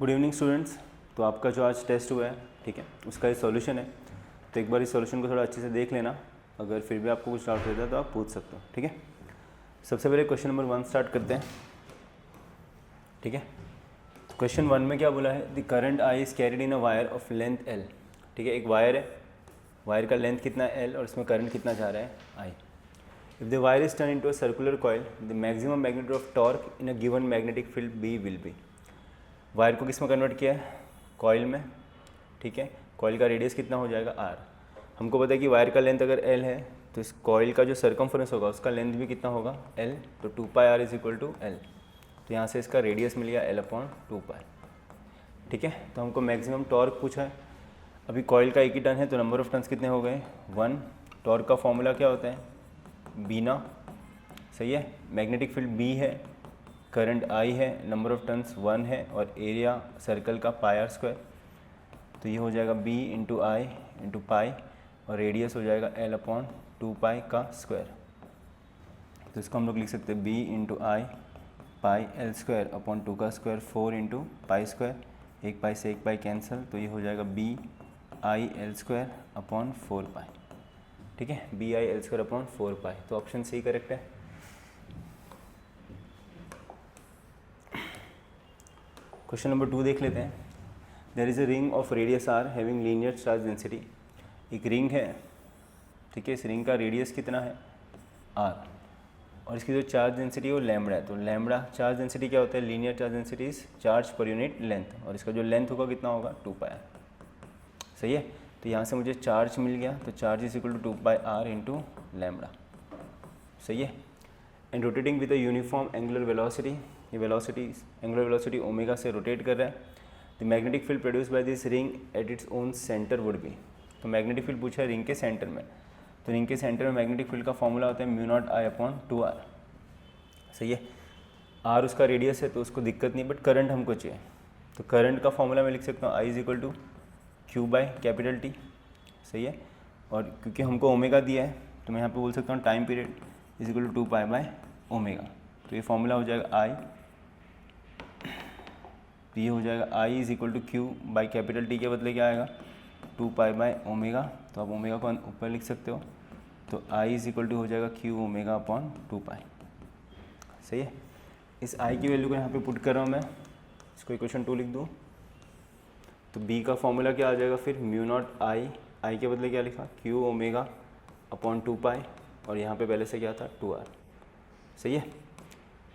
Good evening students. तो आपका जो आज टेस्ट हुआ है, ठीक है, उसका ये सॉल्यूशन है। तो एक बार इस सॉल्यूशन को थोड़ा अच्छे से देख लेना। अगर फिर भी आपको कुछ डाउट रहता है तो आप पूछ सकते हो, ठीक है। सबसे पहले क्वेश्चन नंबर 1 स्टार्ट करते हैं, ठीक है। तो क्वेश्चन 1 में क्या बोला है, the current I is carried in a wire of length L, ठीक है। एक वायर है, वायर का लेंथ कितना है एल और इसमें करंट कितना जा रहा है I. If the wire is turn into a circular coil, the maximum magnitude of torque in a given magnetic field B will be. Wire को किस में कन्वर्ट किया है, कॉइल में, ठीक है। कॉइल का रेडियस कितना हो जाएगा आर। हमको पता है कि वायर का लेंथ अगर एल है तो इस कॉइल का जो सर्कमफ्रेंस होगा उसका लेंथ भी कितना होगा एल, तो 2πr is equal to L. तो यहाँ से इसका रेडियस मिल गया L/2π, ठीक है। तो हमको मैक्सिमम टॉर्क पूछा है। अभी कॉइल का एक ही टर्न है तो नंबर ऑफ टर्न्स कितने हो गए 1। टॉर्क का फॉर्मूला क्या होता है बीना, सही है। मैग्नेटिक फील्ड बी है, करंट आई है, नंबर ऑफ टर्न्स 1 है और एरिया सर्कल का πr²। तो ये हो जाएगा b इंटू आई इंटू पाई और रेडियस हो जाएगा L/2π का स्क्वायर। तो इसको हम लोग लिख सकते हैं b इंटू आई पाई L²/2 का स्क्वायर 4 इंटू π²। एक पाई से एक पाई कैंसिल, तो ये हो जाएगा BIL²/4π, ठीक है। BIL²/4π। तो ऑप्शन सी करेक्ट है। क्वेश्चन नंबर 2 देख लेते हैं। There is a ring of radius R having linear charge density. एक रिंग है, ठीक है। इस रिंग का रेडियस कितना है आर और इसकी जो चार्ज डेंसिटी है वो लैम्बडा है। तो लैम्बडा चार्ज डेंसिटी क्या होता है, linear charge density is charge पर यूनिट लेंथ, और इसका जो लेंथ होगा कितना होगा 2πr, सही है। तो यहाँ से मुझे चार्ज मिल गया, तो charge is equal to 2πr into lambda, सही है। And rotating with a uniform angular velocity, ये वेलोसिटी एंगुलर वेलोसिटी ओमेगा से रोटेट कर रहा है। The magnetic field produce by this ring at its own centre would be. तो magnetic field पूछा है रिंग के सेंटर में, तो रिंग के सेंटर में मैग्नेटिक फील्ड का फॉर्मूला होता है μ0I/2r, सही है। आर उसका रेडियस है तो उसको दिक्कत नहीं, बट करंट हमको चाहिए। तो करंट का फॉर्मूला मैं लिख सकता हूँ I is equal to Q/T, सही है। और क्योंकि हमको ओमेगा दिया है तो मैं यहाँ पे बोल सकता हूँ time period is equal to 2π/ω। तो ये फॉर्मूला हो जाएगा I, तो ये हो जाएगा I is equal to Q/T के बदले क्या आएगा 2π/ω। तो आप ओमेगा को ऊपर लिख सकते हो, तो I इज इक्वल टू हो जाएगा Qω/2π, सही है। इस I की वैल्यू को यहाँ पे पुट कर रहा हूँ मैं, इसको इक्वेशन 2 लिख दूँ। तो B का फॉर्मूला क्या आ जाएगा फिर μ0I के बदले क्या लिखा Qω/2π, और यहाँ पे पहले से क्या था 2r, सही है।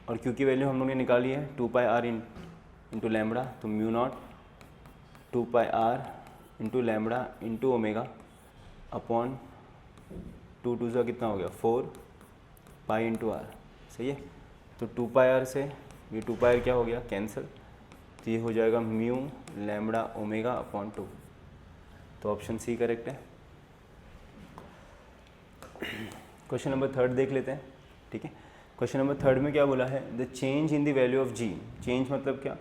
और Q की वैल्यू हम लोग ने निकाली है 2πr इंटू लैम्बडा, तो μ0 इंटू लैम्बडा इंटू ω/2 कितना हो गया 4π इंटू r, सही है। तो 2πr से ये 2πr क्या हो गया कैंसिल, तो ये हो जाएगा μ λω/2। तो ऑप्शन सी करेक्ट है। क्वेश्चन नंबर 3 देख लेते हैं, ठीक है। क्वेश्चन नंबर 3 में क्या बोला है, the change in the value of g। Change मतलब क्या,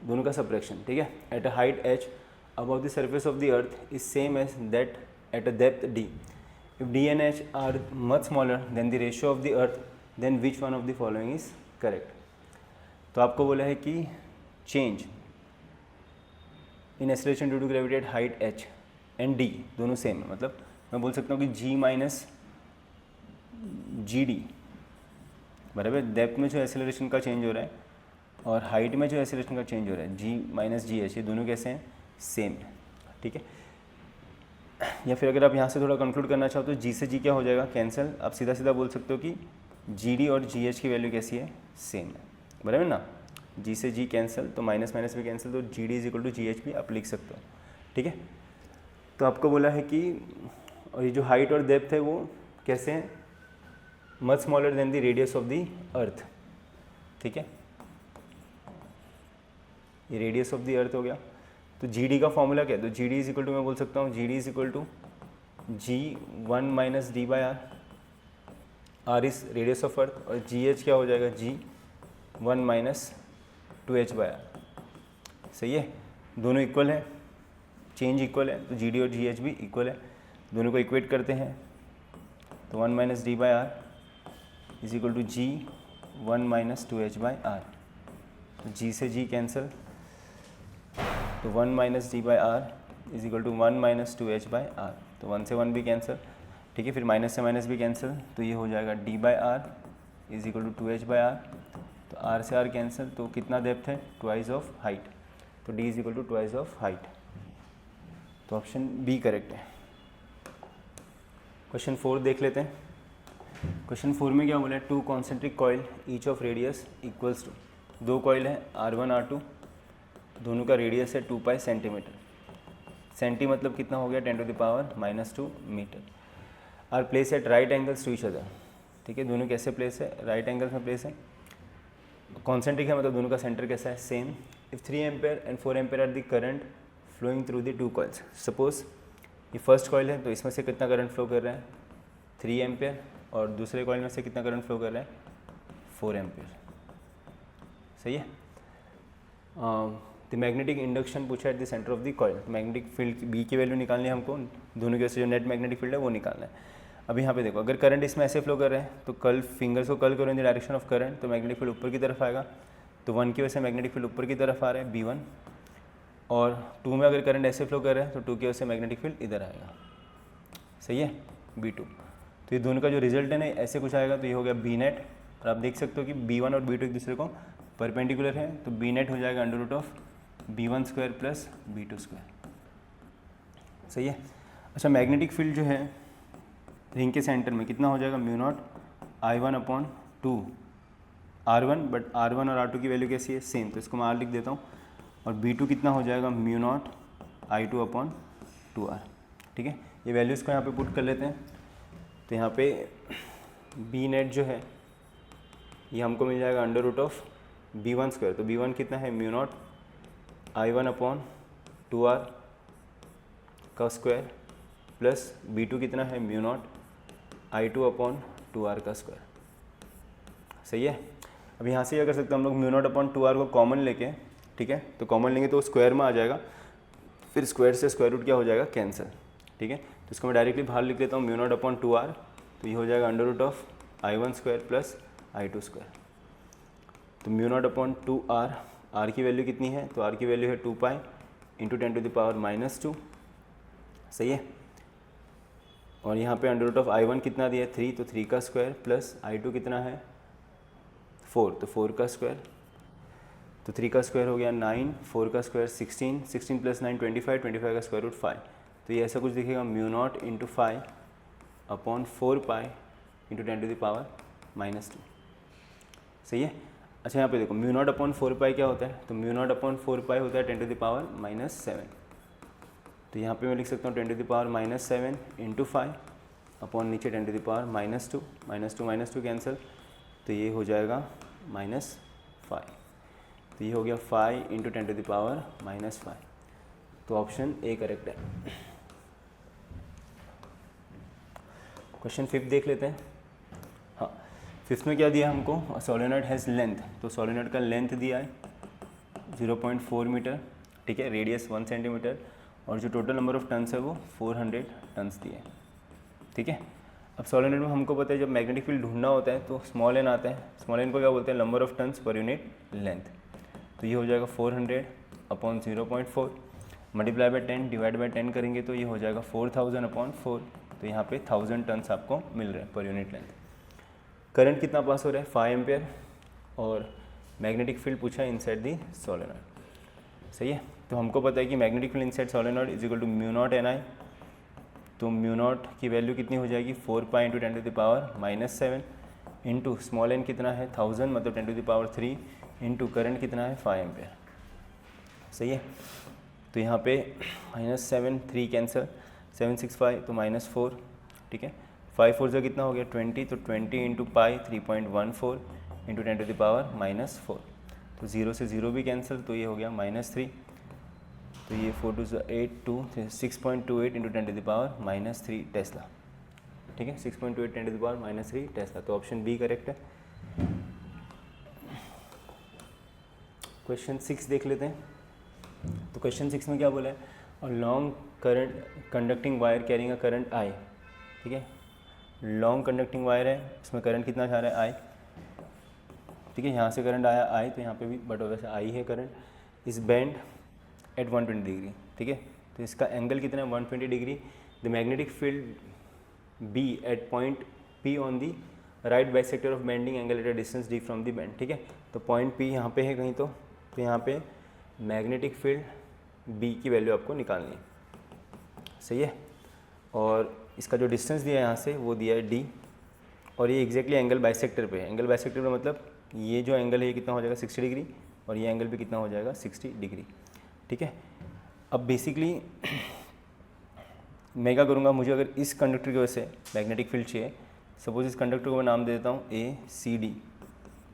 दोनों का सब्ट्रैक्शन, ठीक है। At a height h above the surface of the earth is same as that at a depth d. If d and h are much smaller than the ratio of the earth, then which one of the following is correct? तो आपको बोला है कि change in acceleration due to gravity at height h and d दोनों same है। मतलब मैं बोल सकता हूँ कि g माइनस GD बराबर डेप्थ में जो एक्सेलरेशन का चेंज हो रहा है और हाइट में जो एक्सेलरेशन का चेंज हो रहा है g माइनस GH, ये दोनों कैसे हैं सेम है, ठीक है। या फिर अगर आप यहाँ से थोड़ा कंक्लूड करना चाहो तो g से g क्या हो जाएगा कैंसिल। आप सीधा सीधा बोल सकते हो कि GD और GH की वैल्यू कैसी है सेम है, बराबर ना। g से g कैंसिल तो माइनस माइनस भी कैंसिल, तो GD is equal to GH भी आप लिख सकते हो, ठीक है। तो आपको बोला है कि और ये जो हाइट और डेप्थ है वो कैसे हैं much smaller than the radius of the earth, ठीक है। ये रेडियस ऑफ द अर्थ हो गया। तो GD का फॉर्मूला क्या है, तो GD इज इक्वल टू मैं बोल सकता हूँ GD is equal to G1 minus D/r, R is radius of Earth, और GH क्या हो जाएगा G1 माइनस 2h/r, सही है। दोनों इक्वल है, चेंज इक्वल है, तो GD और GH भी इक्वल है। दोनों को इक्वेट करते हैं तो 1 minus D/r is equal to G1 minus 2h/r। तो G से G कैंसिल, तो 1 minus D by R is equal to 1 minus 2h by R, तो 1 से 1 भी कैंसिल, ठीक है, फिर माइनस से माइनस भी कैंसिल, तो ये हो जाएगा D by R is equal to 2h by R, तो आर से आर कैंसिल, तो कितना डेप्थ है, ट्वाइस ऑफ हाइट, तो D is equal to twice of height, तो ऑप्शन बी करेक्ट है। क्वेश्चन 4 देख लेते हैं। क्वेश्चन 4 में क्या बोला है, 2 concentric coil each of radius equals to, 2 coil है R1 R2, दोनों का रेडियस है 2 पाई सेंटीमीटर, सेंटी मतलब कितना हो गया 10 to the power -2 metre, are place at right angles to each other, ठीक है, दोनों कैसे प्लेस है, राइट एंगल्स में प्लेस है, कॉन्सेंट्रिक है मतलब दोनों का सेंटर कैसा है, same. If 3 ampere and 4 ampere are the current flowing through the 2 coils, suppose ये फर्स्ट कॉइल है तो इसमें से कितना करंट फ्लो कर रहा है 3 एम्पेयर, और दूसरे कॉइल में से कितना करंट फ्लो कर रहा है 4 एम्पेयर, सही है। द मैग्नेटिक इंडक्शन पूछा at the centre of the coil, magnetic field B की वैल्यू निकालनी है हमको, दोनों की वजह से जो नेट मैग्नेटिक फील्ड है वो निकालना है। अभी यहाँ पे देखो, अगर करंट इसमें ऐसे फ्लो कर रहे हैं तो कल फिंगर्स को कल करो in the direction of current, तो मैग्नेटिक फील्ड ऊपर की तरफ आएगा, तो 1 की वजह से मैग्नेटिक फील्ड ऊपर की तरफ आ रहा है B1, और 2 में अगर करंट ऐसे फ्लो कर रहा है तो 2 की वजह से मैग्नेटिक फील्ड इधर आएगा, सही है, B2। तो ये दोनों का जो रिजल्ट है ना ऐसे कुछ आएगा, तो ये हो गया बी नेट, और आप देख सकते हो कि B1 और B2 एक दूसरे को परपेंडिकुलर है, तो बी नेट हो जाएगा under root of B1 square plus B2 square, सही है। अच्छा, मैग्नेटिक फील्ड जो है रिंग के सेंटर में कितना हो जाएगा μ0 I1 upon 2 R1, but R1 और R2 की वैल्यू कैसी है, सेम, तो इसको मैं R लिख देता हूँ, और B2 कितना हो जाएगा μ0 I2 अपॉन 2R, ठीक है। ये वैल्यूज़ को यहाँ पे पुट कर लेते हैं, तो यहाँ पे बी नेट जो है ये हमको मिल जाएगा under root of B1 square, तो B1 कितना है μ0 I1 अपॉन 2R का स्क्वायर, प्लस B2 कितना है μ0 I2 अपॉन 2R का स्क्वायर, सही है। अब यहाँ से क्या कर सकते हैं हम लोग, μ0 अपॉन 2R को कॉमन लेके, ठीक है, तो कॉमन लेंगे तो स्क्वायर में आ जाएगा, फिर स्क्वायर से स्क्वायर रूट क्या हो जाएगा, कैंसिल, ठीक है, तो इसको मैं डायरेक्टली बाहर लिख लेता हूँ μ0 अपॉन 2R, तो ये हो जाएगा under root of I1 square plus I2 square, तो μ0 अपॉन 2R, R की वैल्यू कितनी है, तो R की वैल्यू है 2 pi into 10 to the power -2, सही है, और यहाँ पे अंडर रूट ऑफ I1 कितना दिया है 3, तो 3 का स्क्वायर प्लस I2 कितना है 4, तो 4 का स्क्वायर, तो 3 का स्क्वायर हो गया 9, 4 का स्क्वायर 16, 16 प्लस 9 25, 25 का स्क्वायर रूट 5, तो ये ऐसा कुछ दिखेगा μ0 into 5 upon 4 pi into 10 to the power -2, सही है। अच्छा, यहाँ पे देखो μ0 अपॉन 4 पाई क्या होता है, तो μ0 अपॉन 4 पाई होता है 10 टू द पावर -7, तो यहाँ पे मैं लिख सकता हूँ 10 to the power -7 into 5 upon नीचे 10 टू द पावर -2 -2 कैंसिल, तो ये हो जाएगा -5, तो ये हो गया 5 इंटू 10 टू द पावर -5, तो ऑप्शन ए करेक्ट है। क्वेश्चन 5 देख लेते हैं। हाँ, 5 में क्या दिया हमको, सोलेनॉइड हैज़ लेंथ, तो सोलेनॉइड का लेंथ दिया है 0.4 मीटर, ठीक है, रेडियस 1 सेंटीमीटर, और जो टोटल नंबर ऑफ टन्स है वो 400 टन्स दिए हैं, ठीक है। अब सोलेनॉइड में हमको पता है जब मैग्नेटिक फील्ड ढूंढना होता है तो स्मॉल एन आता है, स्मॉल एन को क्या बोलते हैं, number of turns per unit length, तो ये हो जाएगा 400 upon 0.4 multiply by 10 divide by 10 करेंगे तो ये हो जाएगा 4000 अपॉन 4, तो यहाँ पे 1000 टन्स आपको मिल रहा है पर यूनिट लेंथ। करंट कितना पास हो रहा है 5 एम्पेयर, और मैग्नेटिक फील्ड पूछा है इनसाइड दी सोलेनॉइड, सही है। तो हमको पता है कि magnetic field inside solenoid is equal to μ0 NI, तो μ0 की वैल्यू कितनी हो जाएगी 4 pi into 10 to the power -7 into small n कितना है 1000 मतलब 10 to the power 3 into current कितना है 5 एम्पेयर, सही है। तो यहाँ पे -7 3 कैंसिल, 7 6 5 तो -4, ठीक है, 5 4 से कितना हो गया 20, तो 20 into pi 3.14 into 10 to the power -4, तो 0 से 0 भी कैंसिल, तो ये हो गया -3, तो ये 4 2 8 2 6.28 into 10 to the power -3 tesla, ठीक है, 6.28 10 टू द पावर -3 टेस्ला, तो ऑप्शन बी करेक्ट है। क्वेश्चन 6 देख लेते हैं। तो क्वेश्चन 6 में क्या बोला है, और long current conducting wire carrying a current I, ठीक है, लॉन्ग कंडक्टिंग वायर है, इसमें करंट कितना जा रहा है आई, ठीक है, यहाँ से करंट आया आई, तो यहाँ पे भी बट वैसे आई है करंट, इस बेंड एट 120 डिग्री, ठीक है। तो इसका एंगल कितना है 120 degree. The magnetic field B at point P on the right bisector of bending angle at a distance D from the bend, ठीक है। तो पॉइंट पी यहाँ पे है कहीं, तो यहाँ पे मैग्नेटिक फील्ड बी की वैल्यू आपको निकालनी है, सही है। और इसका जो डिस्टेंस दिया है यहाँ से वो दिया है डी, और ये एग्जैक्टली एंगल बाइसेक्टर पे है। एंगल बाइसेक्टर पे मतलब ये जो एंगल है ये कितना हो जाएगा 60 डिग्री, और ये एंगल भी कितना हो जाएगा 60 डिग्री, ठीक है। अब बेसिकली मैं क्या करूँगा, मुझे अगर इस कंडक्टर की वजह से मैग्नेटिक फील्ड चाहिए, सपोज इस कंडक्टर को मैं नाम दे देता हूँ ए सी डी,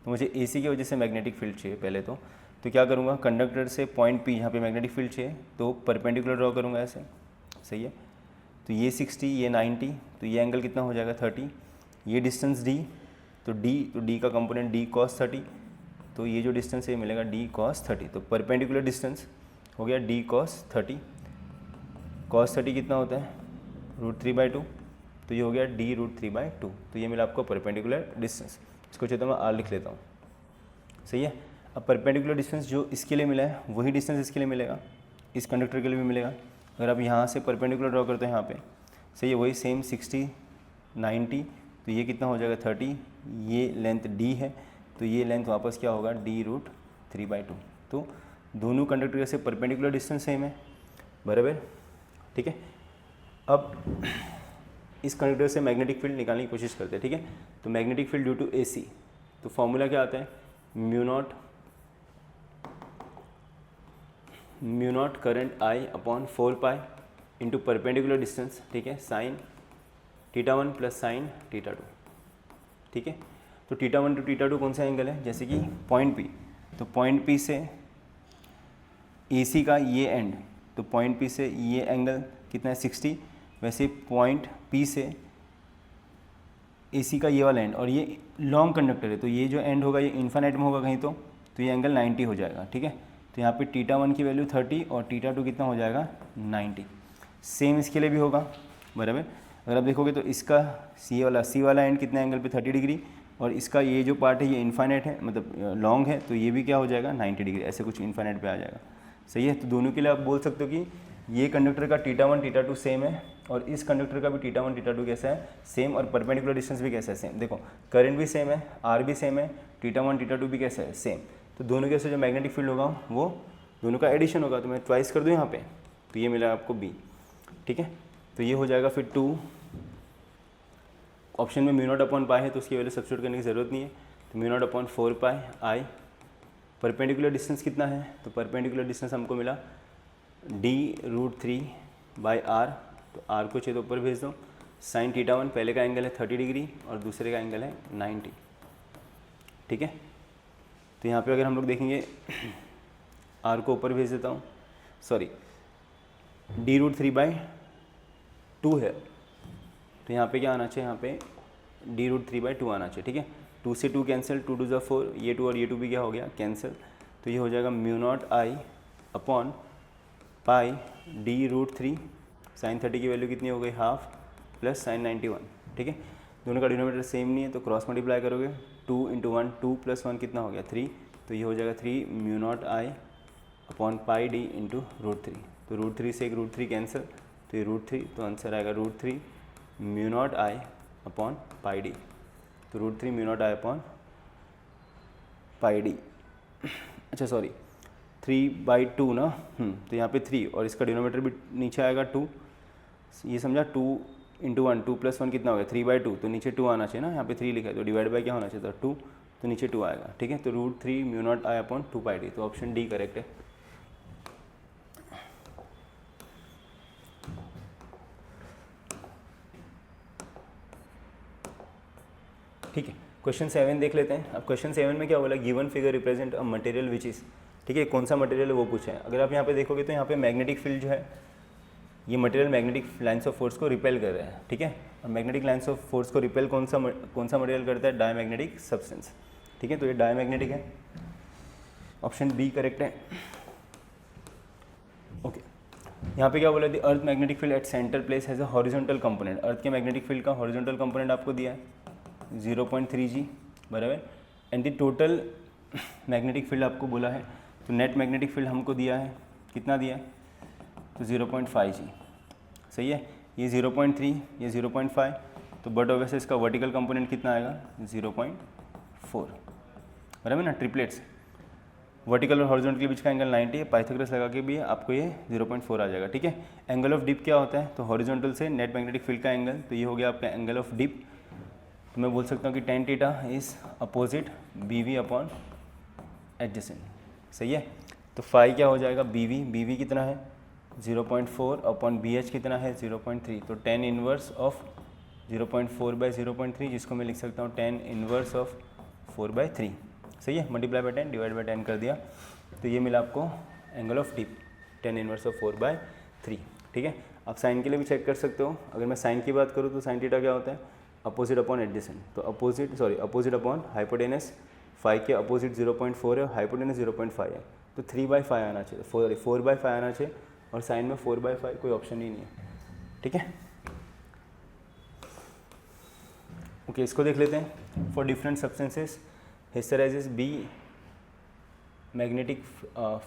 तो मुझे ए सी की वजह से मैग्नेटिक फील्ड चाहिए पहले तो क्या करूँगा, कंडक्टर से पॉइंट पी यहाँ पे मैग्नेटिक फील्ड चाहिए तो परपेंडिकुलर ड्रॉ करूँगा ऐसे, सही है। तो ये 60, ये 90, तो ये एंगल कितना हो जाएगा 30, ये डिस्टेंस डी, तो डी का कंपोनेंट डी cos 30, तो ये जो डिस्टेंस है मिलेगा डी cos 30, तो परपेंडिकुलर डिस्टेंस हो गया डी cos 30। cos 30 कितना होता है √3/2, तो ये हो गया डी √3/2, तो ये मिला आपको परपेंडिकुलर डिस्टेंस। इसको चाहे तो मैं आर लिख लेता हूँ, सही है। अब परपेंडिकुलर डिस्टेंस जो इसके लिए मिला है वही डिस्टेंस इसके लिए मिलेगा, इस कंडक्टर के लिए भी मिलेगा। अगर आप यहाँ से परपेंडिकुलर ड्रॉ करते हैं यहाँ पे, सही है, वही सेम 60 90, तो ये कितना हो जाएगा 30, ये लेंथ डी है, तो ये लेंथ वापस क्या होगा डी √3/2। तो दोनों कंडक्टर से परपेंडिकुलर डिस्टेंस सेम है, बराबर, ठीक है। अब इस कंडक्टर से मैग्नेटिक फील्ड निकालने की कोशिश करते हैं, ठीक है। तो magnetic field due to AC, तो फॉर्मूला क्या आता है mu naught current I upon 4π into perpendicular distance, ठीक है, साइन θ1 प्लस साइन θ2, ठीक है। तो θ1 टू θ2 कौन सा एंगल है, जैसे कि पॉइंट P, तो पॉइंट P से AC का ये एंड, तो पॉइंट P से ये एंगल कितना है 60, वैसे पॉइंट P से AC का ये वाला एंड, और ये लॉन्ग कंडक्टर है तो ये जो एंड होगा ये इन्फिनिट में होगा कहीं, तो ये एंगल 90 हो जाएगा, ठीक है। तो यहाँ पे θ1 की वैल्यू 30 और θ2 कितना हो जाएगा 90। सेम इसके लिए भी होगा, बराबर। अगर आप देखोगे तो इसका सी वाला एंड कितना एंगल पे 30 डिग्री, और इसका ये जो पार्ट है ये इन्फिनिट है, मतलब लॉन्ग है, तो ये भी क्या हो जाएगा 90 डिग्री, ऐसे कुछ इन्फिनिट पे आ जाएगा, सही है। तो दोनों के लिए आप बोल सकते हो कि ये कंडक्टर का θ1 θ2 सेम है, और इस कंडक्टर का भी θ1 θ2 कैसा है सेम, और परपेंडिकुलर डिस्टेंस भी कैसा है सेम। देखो करंट भी सेम है, आर भी सेम है, θ1 θ2 भी कैसा है सेम, तो दोनों के से जो मैग्नेटिक फील्ड होगा वो दोनों का एडिशन होगा। तो मैं ट्वाइस कर दूँ यहाँ पे, तो ये मिला आपको बी, ठीक है। तो ये हो जाएगा फिर 2, ऑप्शन में म्यू नॉट अपॉन पाई है तो उसकी वैल्यू सब्स्टिट्यूट करने की ज़रूरत नहीं है, तो mu naught upon 4π I। Perpendicular distance कितना है, तो परपेंडिकुलर डिस्टेंस हमको मिला डी √3/r, तो r को चाहिए तो ऊपर भेज दो। साइन θ1 पहले का एंगल है 30 डिग्री और दूसरे का एंगल है 90, ठीक है। तो यहाँ पे अगर हम लोग देखेंगे r को ऊपर भेज देता हूँ, सॉरी डी √3/2 है, तो यहाँ पे क्या आना चाहिए, यहाँ पे डी √3/2 आना चाहिए, ठीक है। 2 से 2 कैंसिल, 2 2 4, ये 2 और ये 2 भी क्या हो गया कैंसिल, तो ये हो जाएगा mu naught I upon pi D √3, sine 30 की वैल्यू कितनी हो गई हाफ, प्लस साइन 91, ठीक है। दोनों का डिनोमिनेटर सेम नहीं है तो क्रॉस मल्टीप्लाई करोगे, 2 × 1 2 + 1 कितना हो गया 3, तो ये हो जाएगा 3 mu naught I upon pi D into √3, तो √3 से एक √3 कैंसिल, तो ये √3, तो आंसर आएगा √3 mu naught I upon pi D, तो √3 mu naught I upon pi D, अच्छा सॉरी 3/2 ना, तो यहाँ पे 3 और इसका डिनोमिनेटर भी नीचे आएगा 2, ये समझा 2 × 1 2 + 1 कितना हो गया 3/2, तो नीचे 2 आना चाहिए ना, यहाँ पे 3 लिखा है तो डिवाइड बाय क्या होना चाहिए था 2, तो नीचे 2 आएगा, ठीक है। तो √3 mu naught I upon 2 pi D, तो ऑप्शन डी करेक्ट है। ठीक है, क्वेश्चन 7 देख लेते हैं। अब क्वेश्चन 7 में क्या बोला, given figure represent a material which is, ठीक है, कौन सा मटेरियल है वो पूछा है। अगर आप यहाँ पे देखोगे तो यहाँ पे मैग्नेटिक फील्ड जो है ये material magnetic lines of force को रिपेल कर रहा है, ठीक है। और मैग्नेटिक लाइन्स ऑफ फोर्स को रिपेल कौन सा मटेरियल करता है, डायमैग्नेटिक सब्सटेंस, ठीक है। तो ये डायमैग्नेटिक है, ऑप्शन बी करेक्ट है। ओके, यहाँ पे क्या बोला, the earth magnetic field at centre place has a horizontal component, earth के मैग्नेटिक फील्ड का हॉरिजॉन्टल कंपोनेंट आपको दिया है 0.3 G, बराबर। And the total magnetic field आपको बोला है, तो नेट मैग्नेटिक फील्ड हमको दिया है कितना दिया है, तो 0.5 जी, सही है। ये 0.3, ये 0.5, तो बट ऑब्वियसली इसका वर्टिकल कंपोनेंट कितना आएगा, 0.4, बराबर ना। ट्रिपलेट्स, वर्टिकल और हॉरिजॉन्टल के बीच का एंगल 90 है, पाइथागोरस लगा के भी आपको ये 0.4 आ जाएगा, ठीक है। एंगल ऑफ डिप क्या होता है, तो हॉरिजॉन्टल से नेट मैग्नेटिक फील्ड का एंगल, तो ये हो गया आपका एंगल ऑफ डिप। तो मैं बोल सकता हूँ कि tan theta is opposite BV upon adjacent, सही है। तो फाई क्या हो जाएगा, BV कितना है 0.4 अपॉन BH कितना है 0.3, तो tan इनवर्स ऑफ 0.4/0.3, जिसको मैं लिख सकता हूँ tan इनवर्स ऑफ 4/3, सही है। मल्टीप्लाई बाय 10 डिवाइड बाय 10 कर दिया, तो ये मिला आपको angle of dip tan inverse of 4/3, ठीक है। आप साइन के लिए भी चेक कर सकते हो। अगर मैं साइन की बात करूँ तो साइन थीटा क्या होता है, अपोजिट अपॉन एडजेसेंट, तो अपोजिट अपॉन हाइपोटेनस, फाई के अपोजिट 0.4 है, हाइपोटेनस 0.5 है, तो 3/5 आना चाहिए, 4/5 आना चाहिए, और साइन में 4/5 कोई ऑप्शन ही नहीं है, ठीक है। ओके, इसको देख लेते हैं। For different substances hysteresis B magnetic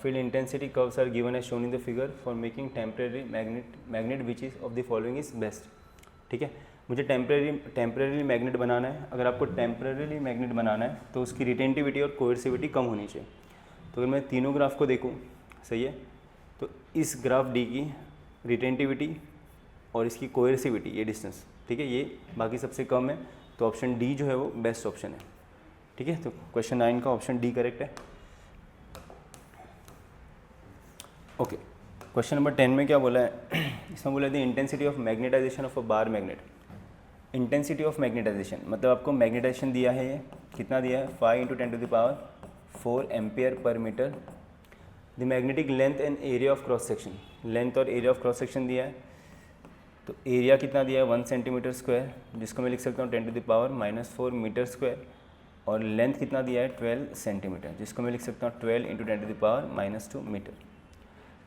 field intensity curves are given as shown in the figure for making temporary magnet which is of the following is best, ठीक है। मुझे टेम्परेरी मैग्नेट बनाना है। अगर आपको टेम्परेरी मैग्नेट बनाना है तो उसकी retentivity और कोएर्सिविटी कम होनी चाहिए। तो अगर मैं तीनों ग्राफ को देखूं, सही है, तो इस ग्राफ D की रिटेंटिविटी और इसकी कोएर्सिविटी, ये डिस्टेंस, ठीक है, ये बाकी सबसे कम है, तो ऑप्शन डी जो है वो बेस्ट ऑप्शन है, ठीक है। तो क्वेश्चन 9 का ऑप्शन डी करेक्ट है। ओके, क्वेश्चन नंबर 10 में क्या बोला है, इसमें बोला है intensity of magnetization of a bar magnet. Intensity of magnetization मतलब आपको मैग्नेटाइजेशन दिया है, ये कितना दिया है 5 × 10⁴ ampere per metre. The magnetic length and area of cross section, length और एरिया ऑफ क्रॉस सेक्शन दिया है, तो एरिया कितना दिया है 1 सेंटीमीटर स्क्वायर, जिसको मैं लिख सकता हूँ 10⁻⁻⁴ मीटर स्क्वायर, और लेंथ कितना दिया है 12 सेंटीमीटर, जिसको मैं लिख सकता हूँ 12 × 10⁻⁻2 metre.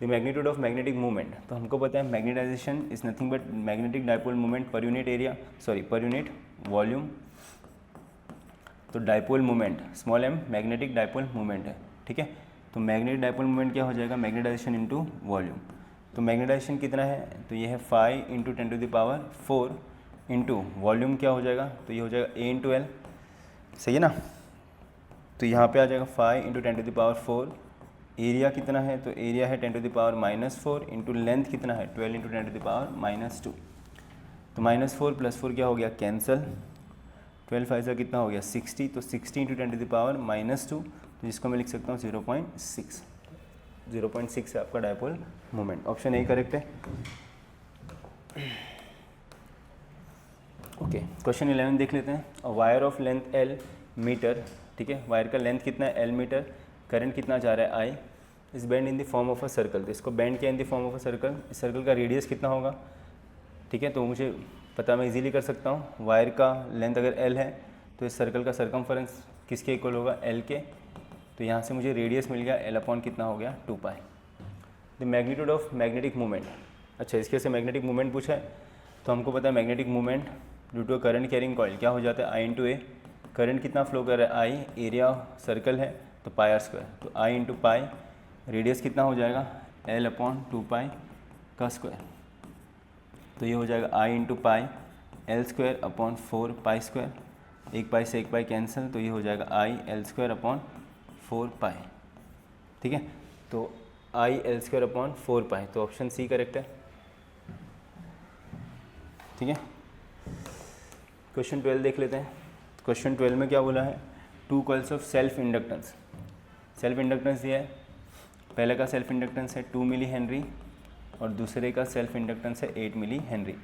The magnitude of magnetic movement, तो हमको पता है magnetization is nothing but magnetic dipole movement per unit area, per unit volume. तो dipole movement small m magnetic dipole movement है, ठीक है। तो मैग्नेटिक डाइपोल मूवमेंट क्या हो जाएगा, मैग्नेटाइजेशन इनटू वॉल्यूम। तो मैग्नेटाइजेशन कितना है, तो ये है 5 × 10⁴ इंटू वॉल्यूम क्या हो जाएगा, तो ये हो जाएगा A × L, सही है ना। तो यहाँ पे आ जाएगा 5 × 10⁴, एरिया कितना है, तो एरिया है 10⁻⁻⁴ इंटू लेंथ कितना है 12 × 10⁻⁻2, तो -4 + 4 क्या हो गया कैंसल, 12 5 का कितना हो गया 60, तो 60 × 10⁻⁻2, तो जिसको मैं लिख सकता हूँ 0.6, 0.6 है आपका dipole moment, option A correct है। ओके, क्वेश्चन 11 देख लेते हैं। Wire of length L metre, ठीक है, वायर का लेंथ कितना है L मीटर, करंट कितना जा रहा है I, इस band in the form of a circle, तो इसको बैंड क्या in the form of a circle, इस सर्कल का रेडियस कितना होगा, ठीक है। तो मुझे पता, मैं इजीली कर सकता हूँ, वायर का लेंथ अगर L है तो इस सर्कल का सर्कमफरेंस किसके इक्वल होगा L के, तो यहाँ से मुझे रेडियस मिल गया L अपॉन कितना हो गया 2π। The magnitude of magnetic movement, अच्छा इसके से मैग्नेटिक मूवमेंट पूछा है, तो हमको पता है magnetic movement due to current carrying coil क्या हो जाता है I × A, करंट कितना फ्लो कर रहा है I, एरिया सर्कल है तो πr², तो I × π, रेडियस कितना हो जाएगा L अपॉन 2π का स्क्वायर, तो ये हो जाएगा I × π L² अपॉन 4π², 1π से 1π कैंसिल, तो ये हो जाएगा I L² अपॉन 4π, ठीक है। तो I L² अपॉन 4π, तो ऑप्शन सी करेक्ट है, ठीक है। क्वेश्चन 12 देख लेते हैं। क्वेश्चन 12 में क्या बोला है, 2 coils of self inductance, self inductance दिया है, पहले का सेल्फ इंडक्टेंस है 2 मिली हेनरी और दूसरे का सेल्फ इंडक्टेंस है 8 milli henry,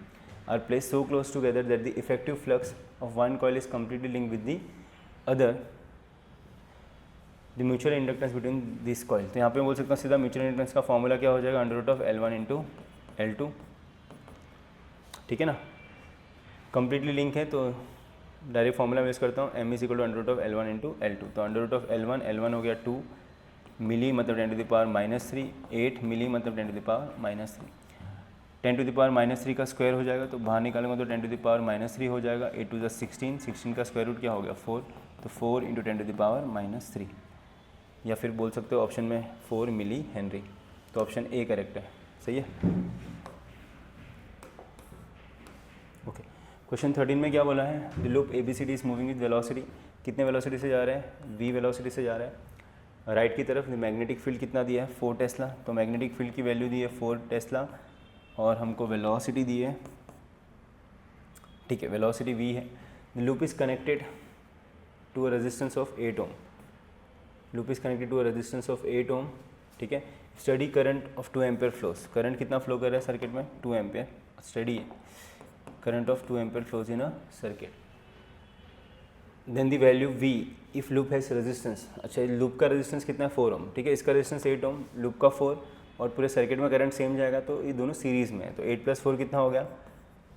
are place so close together that the effective flux of one coil is completely link with the other, the mutual inductance between this coil. तो यहाँ पे बोल सकता हूँ सीधा म्यूचुअल इंडक्टेंस का फॉर्मूला क्या हो जाएगा √L1 × L2, ठीक है ना। कम्प्लीटली लिंक है तो डायरेक्ट फॉर्मूला यूज़ करता हूँ, m = √L1 × L2, तो √L1 हो गया 2 मिली मतलब 10⁻⁻3, 8 मिली मतलब 10⁻⁻3, 10⁻⁻3 का स्क्वायर हो जाएगा, तो बाहर निकालूंगा तो 10⁻⁻3 हो जाएगा, 8 × 16, 16 का स्क्वायर रूट क्या हो गया 4, तो 4 × 10⁻⁻3, या फिर बोल सकते हो ऑप्शन में 4 मिली हेनरी, तो ऑप्शन ए करेक्ट है, सही है। ओके, क्वेश्चन 13 में क्या बोला है, the loop ABCD is moving with velocity, कितने वेलोसिटी से जा रहा है, v वेलोसिटी से जा रहा है राइट की तरफ। मैग्नेटिक फील्ड कितना दिया है, 4 टेस्ला, तो मैग्नेटिक फील्ड की वैल्यू दी है 4 टेस्ला और हमको वेलोसिटी दी है, ठीक है, वेलोसिटी v है। The loop is connected to a resistance of 8 ohm, loop is connected to a resistance of 8 ohm, ठीक है। Steady current of 2 ampere flows, current कितना फ्लो कर रहा है सर्किट में, 2 एम्पेयर, स्टडी है, current of 2 ampere flows in a circuit. Then the value v if loop has resistance, अच्छा loop का रेजिस्टेंस कितना है 4 ओम, ठीक है, इसका रेजिस्टेंस 8 ओम, लूप का 4 और पूरे सर्किट में करंट सेम जाएगा, तो ये दोनों सीरीज़ में है, तो 8 + 4 कितना हो गया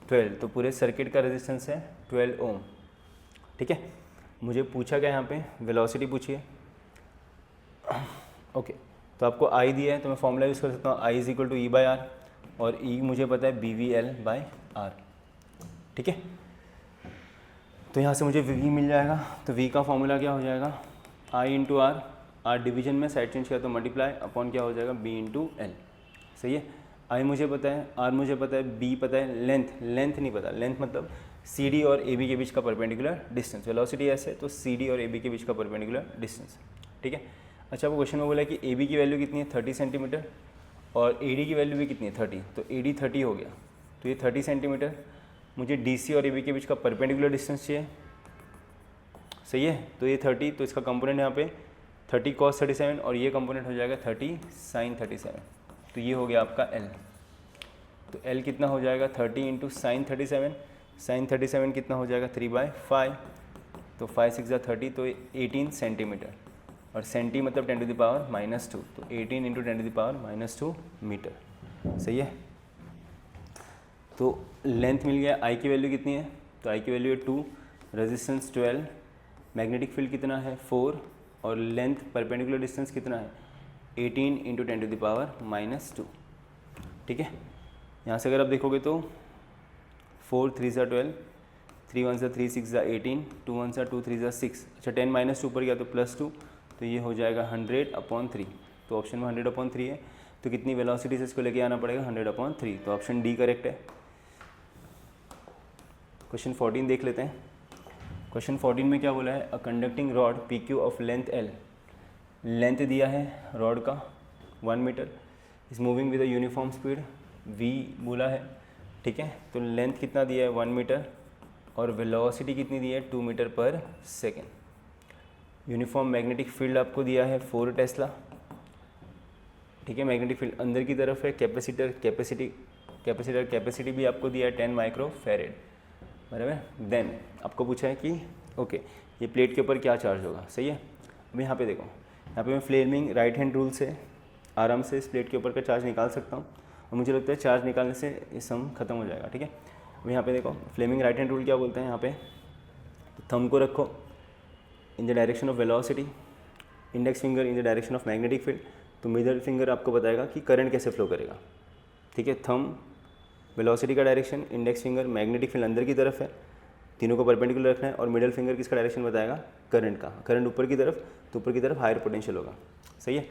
12, तो पूरे सर्किट का रेजिस्टेंस है 12 ओम, ठीक है। मुझे पूछा गया यहाँ पे वेलोसिटी पूछिए, ओके, तो आपको I दिया है, तो मैं फॉर्मूला यूज़ कर सकता हूँ I = E/R, और E मुझे पता है BVL/R, ठीक है। तो यहाँ से मुझे V मिल जाएगा, तो V का फॉर्मूला क्या हो जाएगा, I × R, R डिवीजन में साइड चेंज किया तो मल्टीप्लाई अपॉन क्या हो जाएगा B × L, सही है। I मुझे पता है, R मुझे पता है, B पता है, लेंथ नहीं पता, लेंथ मतलब CD और AB के बीच का परपेंडिकुलर डिस्टेंस, वेलोसिटी ऐसे तो CD और AB के बीच का परपेंडिकुलर डिस्टेंस, ठीक है। अच्छा, वो क्वेश्चन में बोला कि AB की वैल्यू कितनी है 30 सेंटीमीटर और AD की वैल्यू भी कितनी है 30, तो AD 30 हो गया, तो ये 30 सेंटीमीटर। मुझे DC और AB के बीच का परपेंडिकुलर डिस्टेंस चाहिए, सही है, तो ये 30, तो इसका कंपोनेंट यहाँ पे 30 cos 37 और ये कंपोनेंट हो जाएगा 30 sin 37, तो ये हो गया आपका L। तो L कितना हो जाएगा 30 × sin 37, sin 37 कितना हो जाएगा 3/5, तो 5 × 6 = 30, तो 18 सेंटीमीटर, और सेंटी मतलब 10⁻², तो 18 × 10⁻² मीटर, सही है। तो लेंथ मिल गया, I की वैल्यू कितनी है, तो I की वैल्यू है 2, रेजिस्टेंस 12, मैग्नेटिक फील्ड कितना है 4, और लेंथ परपेंडिकुलर डिस्टेंस कितना है 18 × 10⁻², ठीक है। यहाँ से अगर आप देखोगे तो 4 3 × 12, 3 1 × 3 6 × 18, 2 1 × 2 3 × 6, अच्छा 10 - 2 पर गया तो +2, तो ये हो जाएगा 100/3, तो ऑप्शन में 100/3 है, तो कितनी वेलोसिटी से इसको लेके आना पड़ेगा 100/3, तो ऑप्शन डी करेक्ट है। क्वेश्चन 14 देख लेते हैं। क्वेश्चन 14 में क्या बोला है, a conducting rod PQ of length L, length दिया है रॉड का 1 metre, is moving with a uniform speed V बोला है, ठीक है। तो लेंथ कितना दिया है 1 मीटर और वेलोसिटी कितनी दी है 2 metre per second. Uniform magnetic field आपको दिया है 4 टेस्ला, ठीक है, मैग्नेटिक फील्ड अंदर की तरफ है। कैपेसिटी भी आपको दिया है 10 माइक्रोफैरेड, बराबर। देन आपको पूछा है कि ओके ये प्लेट के ऊपर क्या चार्ज होगा, सही है। अभी यहाँ पे देखो, यहाँ पे मैं फ्लेमिंग राइट हैंड रूल से आराम से इस प्लेट के ऊपर का चार्ज निकाल सकता हूँ, और मुझे लगता है चार्ज निकालने से ये सम खत्म हो जाएगा, ठीक है। अभी यहाँ पे देखो फ्लेमिंग राइट हैंड रूल क्या बोलते हैं, यहाँ पे थंब को रखो in the direction of velocity, index finger in the direction of magnetic field, तो मिडल फिंगर आपको बताएगा कि करंट कैसे फ्लो करेगा, ठीक है। थंब वेलोसिटी का direction, index finger magnetic field अंदर की तरफ है, तीनों को परपेंडिकुलर रखना है, और मिडल फिंगर किसका डायरेक्शन बताएगा, करंट का। करंट ऊपर की तरफ, तो ऊपर की तरफ हायर पोटेंशियल होगा, सही है।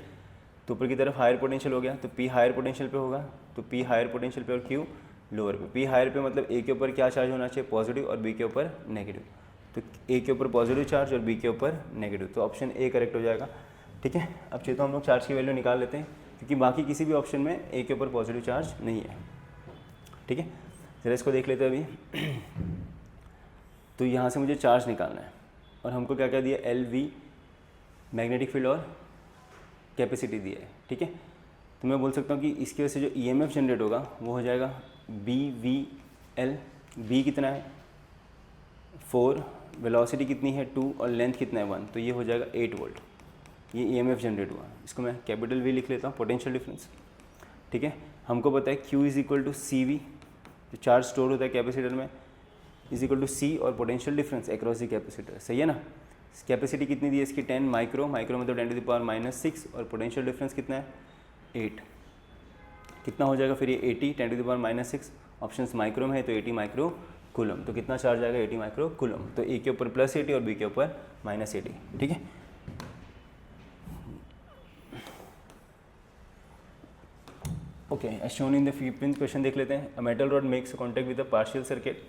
तो ऊपर की तरफ हायर पोटेंशियल हो गया, तो P हायर पोटेंशियल पे होगा, तो P हायर पोटेंशियल पे और Q लोअर पे। P हायर पे मतलब A के ऊपर क्या चार्ज होना चाहिए, पॉजिटिव, और B के ऊपर नेगेटिव, तो A के ऊपर पॉजिटिव चार्ज और B के ऊपर नेगेटिव, तो ऑप्शन ए करेक्ट हो जाएगा, ठीक है। अब चाहिए तो हम लोग चार्ज की वैल्यू निकाल लेते हैं, क्योंकि बाकी किसी भी ऑप्शन में A के ऊपर पॉजिटिव चार्ज नहीं है, ठीक है। जरा इसको देख लेते हैं अभी। तो यहाँ से मुझे चार्ज निकालना है, और हमको क्या क्या दिया, LV मैग्नेटिक फील्ड और कैपेसिटी दिया है, ठीक है। तो मैं बोल सकता हूँ कि इसकी वजह से जो EMF जनरेट होगा वो हो जाएगा BVL। B कितना है 4, वेलोसिटी कितनी है 2, और लेंथ कितना है 1, तो ये हो जाएगा 8 वोल्ट, ये EMF जनरेट हुआ। इसको मैं कैपिटल V लिख लेता हूँ, पोटेंशियल डिफरेंस, ठीक है। हमको पता है Q = CV, जो चार्ज स्टोर होता है कैपेसिटर में, = C और potential difference across the capacitor, सही है ना। कैपेसिटी कितनी दी है इसकी 10 माइक्रो मतलब 10⁻⁻6, और पोटेंशियल डिफरेंस कितना है 8, कितना हो जाएगा फिर ये 80 10⁻⁻6, ऑप्शंस माइक्रो में है तो 80 माइक्रो कूलम, तो कितना चार्ज आएगा 80 माइक्रो कूलम। तो A के ऊपर +80 और B के ऊपर -80, ठीक है। Okay, as shown in the 15th question देख लेते हैं। A metal rod makes contact with a partial circuit,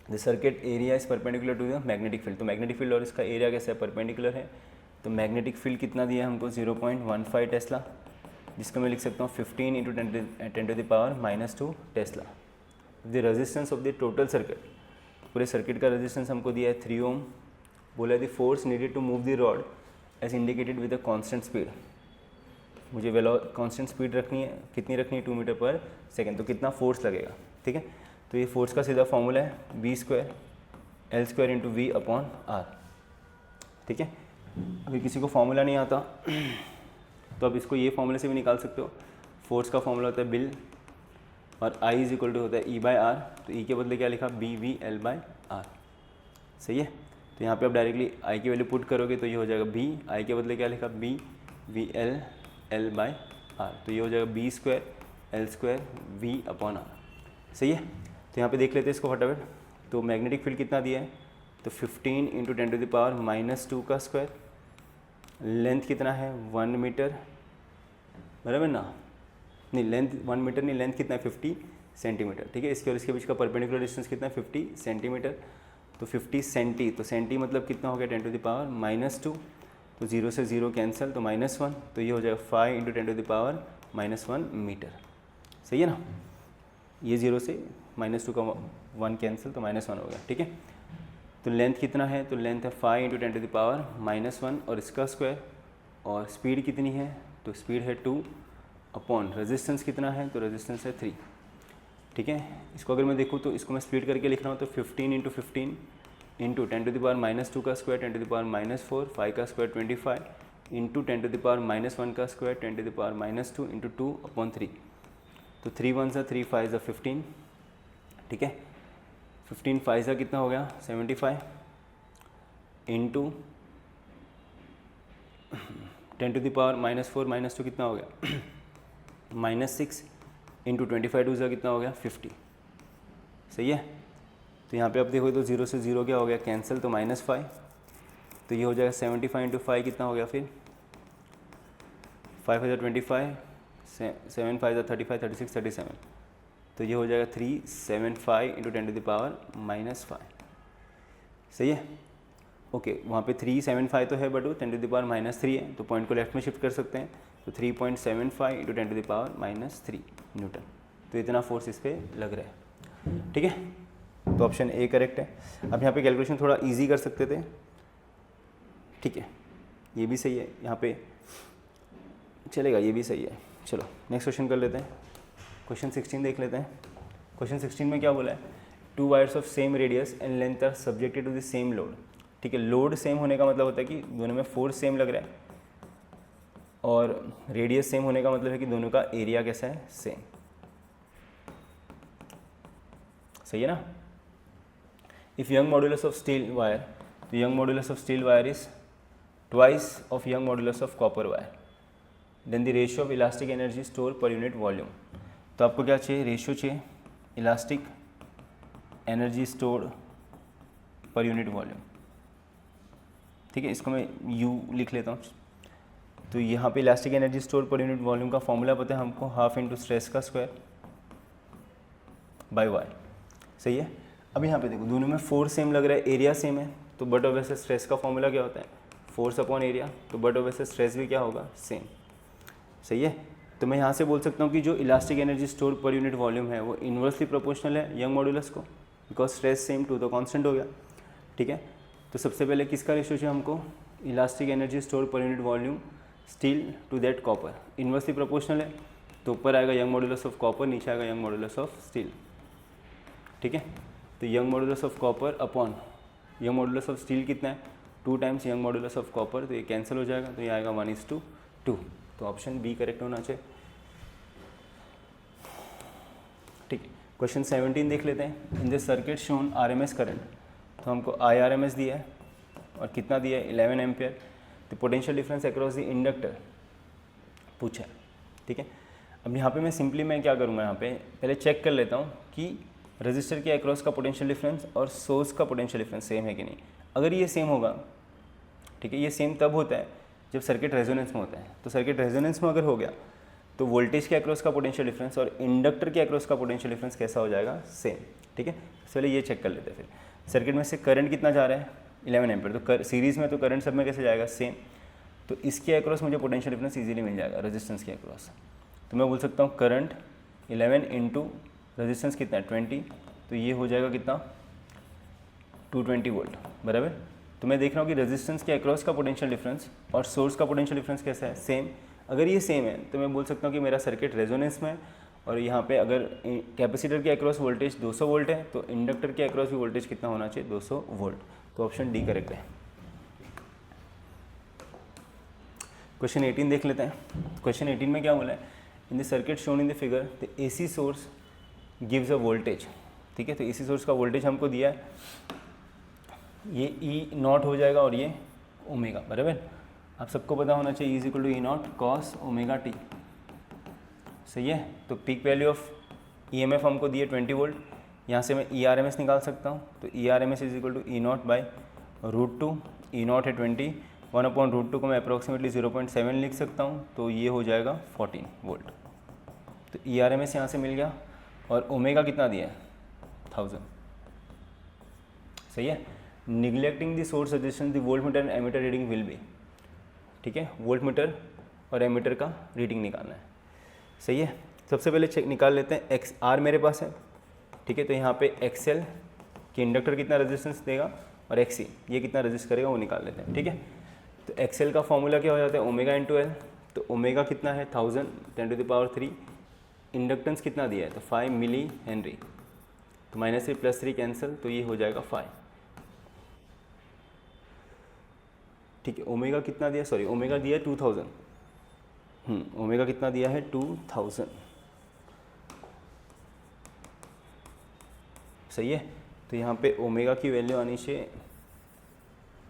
the circuit area is perpendicular to the magnetic field. तो मैग्नेटिक फील्ड और इसका एरिया कैसा है, परपेंडिकुलर है। तो मैग्नेटिक फील्ड कितना दिया है हमको, 0.15 टेस्ला, जिसको मैं लिख सकता हूँ 15 into 10 to the power -2 tesla. The resistance of the total circuit, पूरे सर्किट का रेजिस्टेंस हमको दिया है 3 ओम। बोला the force needed to move the rod as indicated with a constant speed. मुझे कांस्टेंट स्पीड रखनी है, कितनी रखनी है, 2 मीटर पर सेकेंड। तो कितना फोर्स लगेगा, ठीक है। तो ये फोर्स का सीधा फॉर्मूला है V² L² into V upon R, ठीक है। अगर किसी को फॉर्मूला नहीं आता तो आप इसको ये फॉर्मूले से भी निकाल सकते हो। फोर्स का फॉर्मूला होता है बिल और I इज इक्वल टू होता है E/R। तो E के बदले क्या लिखा, BV/L/R, सही है। तो यहाँ पे आप डायरेक्टली I की वैल्यू पुट करोगे तो ये हो जाएगा B, I के बदले क्या लिखा, BVL/L/R। तो ये हो जाएगा B² L² V upon R, सही है। तो यहाँ पे देख लेते हैं इसको फटाफट। तो मैग्नेटिक फील्ड कितना दिया है, तो 15 इंटू 10 टू द पावर -2 का स्क्वायर। लेंथ कितना है, 1 मीटर, बराबर ना, नहीं लेंथ 1 मीटर नहीं, लेंथ कितना है 50 सेंटीमीटर, ठीक है। इसके और इसके बीच का परपेंडिकुलर डिस्टेंस कितना है, 50 सेंटीमीटर। तो 50 सेंटी, तो सेंटी मतलब कितना हो गया, 10 टू द पावर -2। तो 0 से 0 कैंसिल, तो -1। तो ये हो जाएगा 5 into 10 to the power -1 metre, सही है ना। ये 0 से -2 का 1 कैंसिल, तो -1 हो गया, ठीक है। तो लेंथ कितना है, तो लेंथ है 5 इंटू 10 टू द पावर -1 और इसका स्क्वायर। और स्पीड कितनी है, तो स्पीड है 2 अपॉन रेजिस्टेंस कितना है, तो रेजिस्टेंस है 3, ठीक है। इसको अगर मैं देखूँ तो इसको मैं स्प्लिट करके लिख रहा हूँ। तो 15 into 15 into 10 to the power -2 का स्क्वायर, 10 टू द पावर -4, 5 का square 25 into 10 to the power -1 का square, 10 to the power -2 into 2 upon 3। तो 3 1 सा 3 5 सा 15, ठीक है। 15 5 सा कितना हो गया, 75 इंटू 10 टू द पावर -4 -2 कितना हो गया, -6 इंटू 25 2 सा कितना हो गया, 50, सही है। तो यहाँ पे आप देखो तो 0 से 0 क्या हो गया, कैंसिल, तो -5। तो ये हो जाएगा 75 इंटू 5 कितना हो गया फिर, 5 × 25, 7 5 35 36 37। तो ये हो जाएगा 375 इंटू 10 टू द पावर -5, सही है। ओके, वहाँ पे 375 तो है बट वो 10 टू द पावर -3 है, तो पॉइंट को लेफ्ट में शिफ्ट कर सकते हैं। तो 3.75 into 10 to the power -3 newton. तो इतना फोर्स इस पर लग रहा है, ठीक है। तो ऑप्शन ए करेक्ट है। अब यहाँ पे कैलकुलेशन थोड़ा इजी कर सकते थे, ठीक है, ये भी सही है, यहाँ पे चलेगा, ये भी सही है। चलो नेक्स्ट क्वेश्चन कर लेते हैं। क्वेश्चन 16 देख लेते हैं। क्वेश्चन 16 में क्या बोला है, 2 wires of same radius and length are subjected to the same load, ठीक है। लोड सेम होने का मतलब होता है कि दोनों में फोर्स सेम लग रहा है, और रेडियस सेम होने का मतलब है कि दोनों का एरिया कैसा है, सेम, सही है ना। If Young modulus of steel wire, तो Young modulus of steel wire is twice of Young modulus of copper wire, then the ratio of elastic energy store per unit volume. तो आपको क्या चाहिए, रेशियो चाहिए elastic energy store per unit volume, ठीक है। इसको मैं यू लिख लेता हूँ। तो यहाँ पे elastic energy store per unit volume का फॉर्मूला पता है हमको, हाफ इंटू स्ट्रेस का स्क्वायर बाय वाई, सही है। अब यहाँ पे देखो दोनों में फोर्स सेम लग रहा है, एरिया सेम है, तो बट ऑब्वियसली स्ट्रेस का फॉर्मूला क्या होता है, फोर्स अपॉन एरिया। तो बट ऑब्वियसली स्ट्रेस भी क्या होगा, सेम, सही है। तो मैं यहाँ से बोल सकता हूँ कि जो elastic energy store per unit volume है वो इन्वर्सली प्रोपोर्शनल है यंग मॉड्यूलस को, बिकॉज स्ट्रेस सेम, 2 तो कांस्टेंट हो गया, ठीक है। तो सबसे पहले किसका रेशियो चाहिए हमको, elastic energy store per unit volume steel to that copper, inversely proportional है। तो ऊपर आएगा यंग मॉड्यूलस ऑफ कॉपर, नीचे आएगा यंग मॉड्यूलस ऑफ स्टील, ठीक है। तो Young modulus of copper upon young modulus of steel कितना है, 2 times young modulus of copper, तो ये कैंसिल हो जाएगा, तो ये आएगा 1:2। तो ऑप्शन बी करेक्ट होना चाहिए, ठीक है। क्वेश्चन 17 देख लेते हैं। In the circuit shown RMS current, तो हमको आईआरएमएस दिया है और कितना दिया है, 11 एम्पियर। तो potential difference across the inductor पूछा है, ठीक है। अब यहाँ पे मैं क्या करूँगा, यहाँ पे पहले चेक कर लेता हूँ कि रजिस्टर के अक्रॉस का पोटेंशियल डिफरेंस और सोर्स का पोटेंशियल डिफरेंस सेम है कि नहीं। अगर ये सेम होगा, ठीक है, ये सेम तब होता है जब सर्किट रेजोनेंस में होता है। तो सर्किट रेजोनेंस में अगर हो गया तो वोल्टेज के अक्रॉस का पोटेंशियल डिफरेंस और इंडक्टर के अक्रॉस का पोटेंशियल डिफरेंस कैसा हो जाएगा, सेम। ठीक है, चलिए ये चेक कर लेते हैं। फिर सर्किट में से करंट कितना जा रहा है, 11 एम्पीयर, तो सीरीज़ में तो करंट सब में कैसे जाएगा, सेम। तो इसके अक्रॉस मुझे पोटेंशियल डिफरेंस इजीली मिल जाएगा रेजिस्टेंस के अक्रॉस। तो मैं बोल सकता हूँ करंट 11 इंटू रेजिस्टेंस कितना है 20, तो ये हो जाएगा कितना 220 वोल्ट, बराबर। तो मैं देख रहा हूँ कि रेजिस्टेंस के अक्रॉस का पोटेंशियल डिफरेंस और सोर्स का पोटेंशियल डिफरेंस कैसा है, सेम। अगर ये सेम है तो मैं बोल सकता हूँ कि मेरा सर्किट रेजोनेंस में है। और यहाँ पे अगर कैपेसिटर के अक्रॉस वोल्टेज 200 वोल्ट है तो इंडक्टर के अक्रॉस भी वोल्टेज कितना होना चाहिए, 200 वोल्ट। तो ऑप्शन डी करेक्ट है। क्वेश्चन 18 देख लेते हैं। क्वेश्चन 18 में क्या बोला है, in the circuit shown in the figure the AC source gives a voltage. ठीक है, तो एसी सोर्स का वोल्टेज हमको दिया है, ये ई नॉट हो जाएगा और ये ओमेगा, बराबर। आप सबको पता होना चाहिए is equal to E naught cos omega t, सही है। तो पीक वैल्यू ऑफ ईएमएफ हमको दिए 20 वोल्ट, यहाँ से मैं ईआरएमएस निकाल सकता हूँ। तो ERMS is equal to E naught by √2, E naught है 20, 1/√2 को मैं अप्रॉक्सीमेटली 0.7 लिख सकता हूँ, तो ये हो जाएगा 14 वोल्ट। तो ईआरएमएस यहाँ से मिल गया और ओमेगा कितना दिया है 1000, सही है। Neglecting the source resistance the voltmeter and ammeter reading will be. ठीक है, वोल्ट मीटर और एमीटर का रीडिंग निकालना है, सही है। सबसे पहले चेक निकाल लेते हैं, एक्स आर मेरे पास है। ठीक है, तो यहाँ पे एक्सएल कि इंडक्टर कितना रेजिस्टेंस देगा और एक्सी ये कितना रेजिस्ट करेगा वो निकाल लेते हैं। ठीक है, तो एक्सएल का फॉर्मूला क्या हो जाता है, ओमेगा इंटू एल। तो ओमेगा कितना है 1000 10⁻3, इंडक्टेंस कितना दिया है तो 5 मिली हेनरी, तो -3 + 3 कैंसिल, तो ये हो जाएगा 5। ठीक है, ओमेगा कितना दिया, सॉरी ओमेगा दिया है 2000, ओमेगा कितना दिया है 2000, सही है। तो यहाँ पे ओमेगा की वैल्यू आनी चाहिए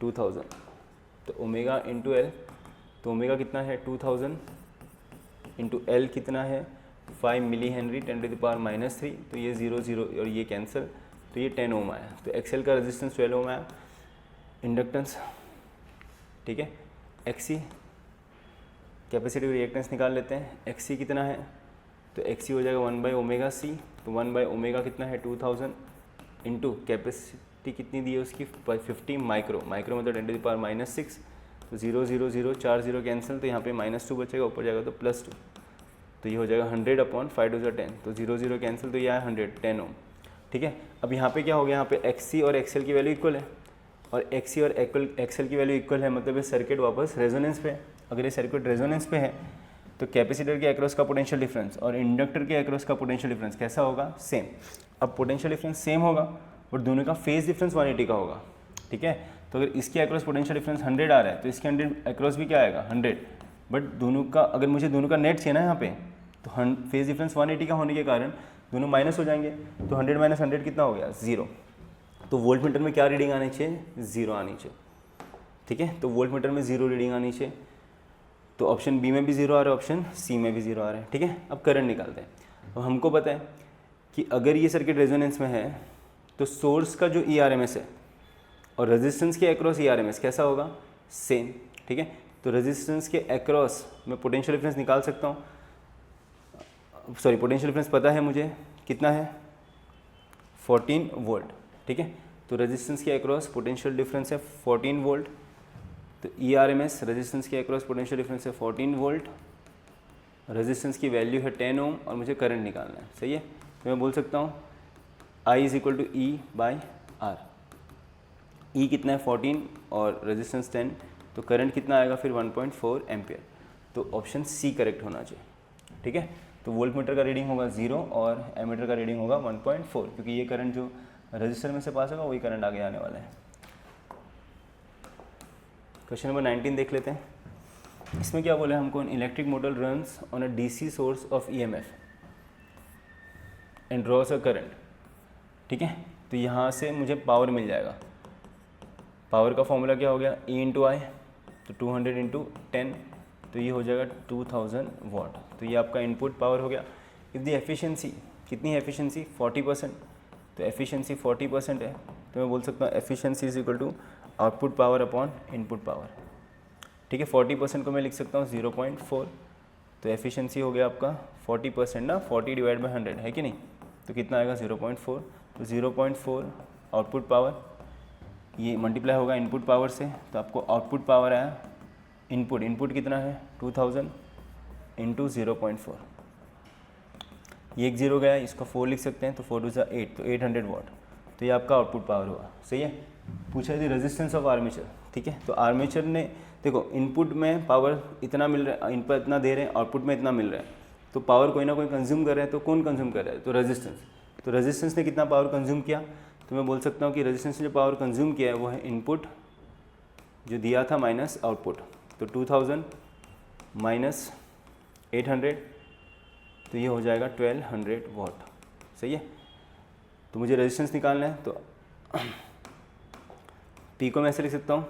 2000, तो ओमेगा इंटू एल, तो ओमेगा कितना है 2000 इंटू एल कितना है 5 मिली हेनरी 10⁻⁻3, तो ये 0 0 और ये कैंसिल, तो ये 10 ओम आया। तो एक्सएल का रेजिस्टेंस 12 ओम आया। इंडक्टेंस, ठीक है, एक्सी कैपेसिटिव रिएक्टेंस निकाल लेते हैं। एक्सी कितना है, तो एक्सी हो जाएगा 1/ω_c, तो 1/ω कितना है 2000 इंटू कैपेसिटी कितनी दी है उसकी 50 माइक्रो, माइक्रो मतलब 10⁻⁻6, तो 0 0 0 4 0 कैंसिल, तो यहाँ पे -2 बचेगा, ऊपर जाएगा तो +2, तो ये हो जाएगा 100/5 × 10, तो 0 0 कैंसिल, तो ये आया 100 10 ओम। ठीक है, अब यहाँ पे क्या हो गया, यहाँ पे एक्सी और एक्सएल की वैल्यू इक्वल है और एक्सी और एक्सएल की वैल्यू इक्वल है, मतलब ये सर्किट वापस रेजोनेंस पे है। अगर ये सर्किट रेजोनेंस पे है तो कैपेसिटर के अक्रॉस का पोटेंशियल डिफरेंस और इंडक्टर के अक्रॉस का पोटेंशियल डिफरेंस कैसा होगा, सेम। अब पोटेंशियल डिफरेंस सेम होगा और दोनों का फेज डिफरेंस 180 का होगा। ठीक है, तो अगर इसके अक्रॉस पोटेंशियल डिफरेंस 100 आ रहा है तो इसके 100 अक्रॉस भी क्या आएगा 100, बट दोनों का अगर मुझे दोनों का नेट चाहिए ना यहाँ पे, तो फेज डिफरेंस 180 का होने के कारण दोनों माइनस हो जाएंगे, तो 100 - 100 कितना हो गया 0। तो वोल्ट मीटर में क्या रीडिंग आनी चाहिए, 0 आनी चाहिए। ठीक है, तो वोल्ट मीटर में 0 रीडिंग आनी चाहिए, तो ऑप्शन बी में भी 0 आ रहा है, ऑप्शन सी में भी 0 आ रहा है। ठीक है, अब करंट निकालते हैं। अब हमको पता है कि अगर ये सर्किट रेजोनेंस में है तो सोर्स का जो ईआरएमएस है और रेजिस्टेंस के अक्रॉस ईआरएमएस कैसा होगा, सेम। ठीक है, तो रेजिस्टेंस के अक्रॉस मैं पोटेंशियल डिफरेंस निकाल सकता हूँ, सॉरी पोटेंशियल डिफरेंस पता है मुझे कितना है 14 वोल्ट। ठीक है, तो रेजिस्टेंस के अक्रॉस पोटेंशियल डिफरेंस है 14 वोल्ट, तो ईआरएमएस रेजिस्टेंस के अक्रॉस पोटेंशियल डिफरेंस है 14 वोल्ट, रेजिस्टेंस की वैल्यू है 10 ओम और मुझे करंट निकालना है, सही है। तो मैं बोल सकता हूँ I = E/R। ई कितना है 14 और रेजिस्टेंस 10, तो करंट कितना आएगा फिर 1.4 एम्पियर, तो ऑप्शन सी करेक्ट होना चाहिए। ठीक है, तो वोल्ट मीटर का रीडिंग होगा 0 और एमीटर का रीडिंग होगा 1.4, क्योंकि ये करंट जो रजिस्टर में से पास होगा वही करंट आगे आने वाला है। क्वेश्चन नंबर 19 देख लेते हैं। इसमें क्या बोला है हमको, electric motor runs on a DC source of EMF and draws a current. ठीक है, तो यहाँ से मुझे पावर मिल जाएगा। पावर का फॉर्मूला क्या हो गया, E × I, तो 200 × 10, तो ये हो जाएगा 2000 वाट। तो ये आपका इनपुट पावर हो गया। इफ़ द एफिशिएंसी, कितनी है एफिशिएंसी 40%, तो एफिशिएंसी 40% है, तो मैं बोल सकता हूँ efficiency is equal to output power upon input power. ठीक है, 40% को मैं लिख सकता हूँ 0.4 तो एफिशिएंसी हो गया आपका 40% ना, 40 डिवाइड बाई 100 है कि नहीं, तो कितना आएगा 0.4। तो 0.4 आउटपुट पावर, ये मल्टीप्लाई होगा इनपुट पावर से, तो आपको आउटपुट पावर आया, इनपुट कितना है 2000 इंटू 0.4, ये एक जीरो गया, इसको 4 लिख सकते हैं, तो 4 टू 8, तो 800 वाट, तो ये आपका आउटपुट पावर हुआ। सही है। पूछा है रेजिस्टेंस ऑफ आर्मेचर, ठीक है। तो आर्मेचर ने देखो इनपुट में पावर इतना मिल रहा है, इनपुट इतना दे रहे हैं, आउटपुट में इतना मिल रहा है, तो पावर कोई ना कोई कंज्यूम कर रहा है, तो कौन कंज्यूम कर रहा है, तो रेजिस्टेंस। तो रेजिस्टेंस ने कितना पावर कंज्यूम किया, तो मैं बोल सकता हूँ कि रेजिस्टेंस ने जो पावर कंज्यूम किया है वो है इनपुट जो दिया था माइनस आउटपुट, तो 2000 माइनस 800, तो ये हो जाएगा 1200 वाट। सही है। तो मुझे रेजिस्टेंस निकालना है, तो P को मैं ऐसे लिख सकता हूँ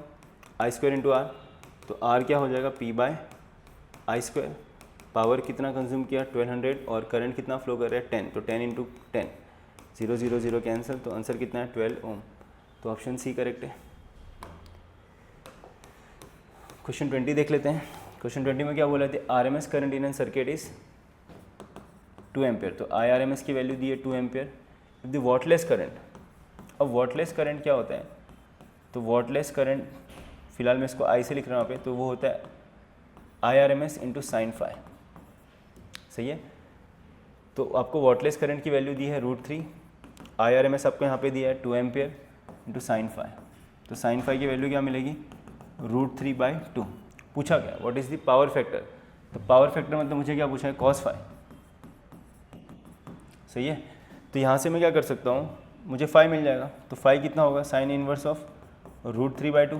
I² इंटू आर, तो R क्या हो जाएगा P बाय I²। पावर कितना कंज्यूम किया 1200, और करंट कितना फ्लो कर रहा है 10, तो 10 इंटू 10, 0 0 0 कैंसिल, तो आंसर कितना है 12 ओम। तो ऑप्शन सी करेक्ट है। क्वेश्चन 20 देख लेते हैं। क्वेश्चन 20 में क्या बोला था, RMS current in an circuit is 2 ampere, तो IRMS की वैल्यू दी है 2 एम्पियर। द वॉटलेस करंट, अब वॉटलेस करंट क्या होता है, तो वॉटलेस करंट फिलहाल मैं इसको I से लिख रहा हूँ यहाँ पे, तो वो होता है IRMS इंटू साइन फाई। सही है। तो आपको वॉटलेस करंट की वैल्यू दी है √3, IRMS आपको यहाँ पे दिया है 2 एम्पियर इंटू साइन फाई, तो साइन फाई की वैल्यू क्या मिलेगी √3/2। पूछा क्या what is the power factor, तो पावर फैक्टर मतलब मुझे क्या पूछा है cos फाई। सही है। तो यहाँ से मैं क्या कर सकता हूँ, मुझे फाई मिल जाएगा, तो फाई कितना होगा साइन इनवर्स ऑफ √3/2,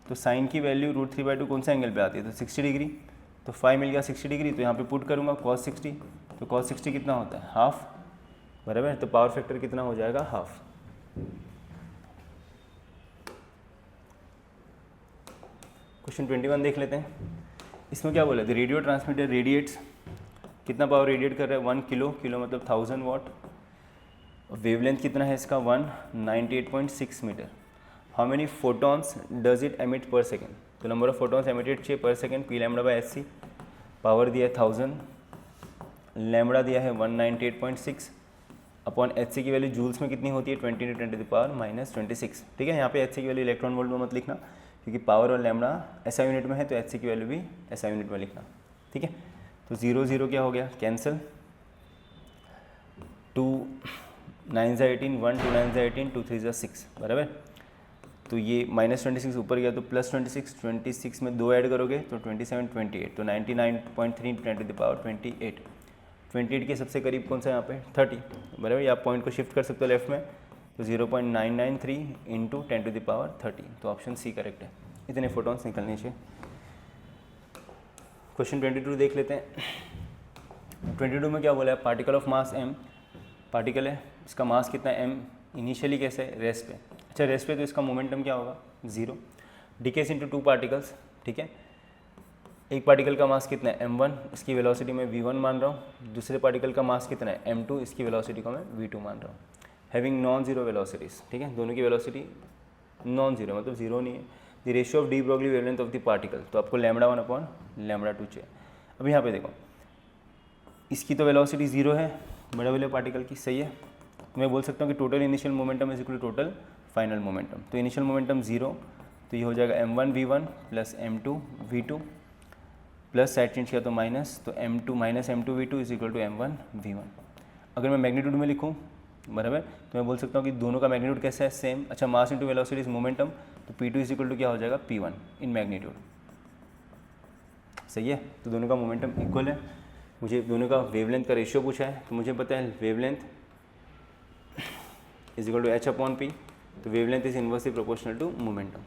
तो साइन की वैल्यू √3/2 कौन सा एंगल पे आती है, तो 60 डिग्री, तो फाई मिल गया 60 डिग्री, तो यहाँ पे पुट करूँगा cos 60, तो cos 60 कितना होता है हाफ, बराबर। तो पावर फैक्टर कितना हो जाएगा हाफ। क्वेश्चन 21 देख लेते हैं। इसमें क्या बोला, द रेडियो ट्रांसमीटर रेडिएट्स, कितना पावर रेडिएट कर रहा है 1 किलो, किलो मतलब 1000 वाट। वेवलेंथ कितना है इसका 198.6 metre. How many photons does it emit per second, तो नंबर ऑफ फोटॉन्स एमिटेड चाहिए per second, P lambda by SC। Power दिया है 1000, लैम्बडा दिया है 198.6 अपॉन HC की वैल्यू जूल्स में कितनी होती है 20 × 10⁻⁻26। ठीक है। यहाँ पे HC की वैल्यू इलेक्ट्रॉन वोल्ट में मत लिखना, क्योंकि पावर और लैम्बडा SI यूनिट में है, तो HC की वैल्यू भी SI यूनिट में लिखना। ठीक है। तो 0 0 क्या हो गया कैंसिल, 2 9 18, 1 2 9 18, 2 3 6, बराबर। तो ये -26 ऊपर गया, तो +26, 26 में 2 ऐड करोगे तो 27 28, तो 99.3 × 10⁻28 के सबसे करीब कौन सा यहाँ पे 30, बराबर। या आप पॉइंट को शिफ्ट कर सकते हो लेफ्ट में, तो 0.993 × 10⁻30, तो ऑप्शन सी करेक्ट है। इतने फोटॉन्स निकलने चाहिए। क्वेश्चन 22 देख लेते हैं। 22 में क्या बोला है, particle of mass m, particle है, इसका मास कितना है m, इनिशियली कैसे है रेस्ट पे। अच्छा रेस्ट पे तो इसका मोमेंटम क्या होगा 0, डिकेस इनटू 2 पार्टिकल्स। ठीक है। एक पार्टिकल का मास कितना है m1, इसकी वेलोसिटी मैं v1 मान रहा हूँ। दूसरे पार्टिकल का मास कितना है m2, इसकी वेलोसिटी को मैं v2 मान रहा हूँ। हैविंग नॉन जीरो वेलोसिटीज़, ठीक है, दोनों की वेलोसिटी नॉन जीरो मतलब जीरो नहीं है। The ratio of D Broglie wavelength of the particle, तो आपको λ1 अपॉन λ2 चाहिए। अब यहाँ पे देखो, इसकी तो वेलोसिटी 0 है बड़े वाले पार्टिकल की, सही है। तो मैं बोल सकता हूँ कि total initial momentum is equal to total final momentum. तो इनिशियल मोमेंटम 0, तो ये हो जाएगा m1 v1 plus m2 v2 plus side change किया तो माइनस, तो m2 minus m2 v2 is equal to m1 v1। अगर मैं मैग्नीट्यूड में लिखूँ, बराबर, तो मैं बोल सकता हूँ कि दोनों का मैग्नीट्यूड कैसा है सेम। अच्छा mass into velocity is momentum, तो p2 इज इक्वल टू क्या हो जाएगा p1 इन मैग्नीट्यूड, सही है। तो दोनों का मोमेंटम इक्वल है। मुझे दोनों का वेवलेंथ का रेशियो पूछा है, तो मुझे पता है wavelength is equal to h upon p, तो wavelength is inversely proportional to momentum.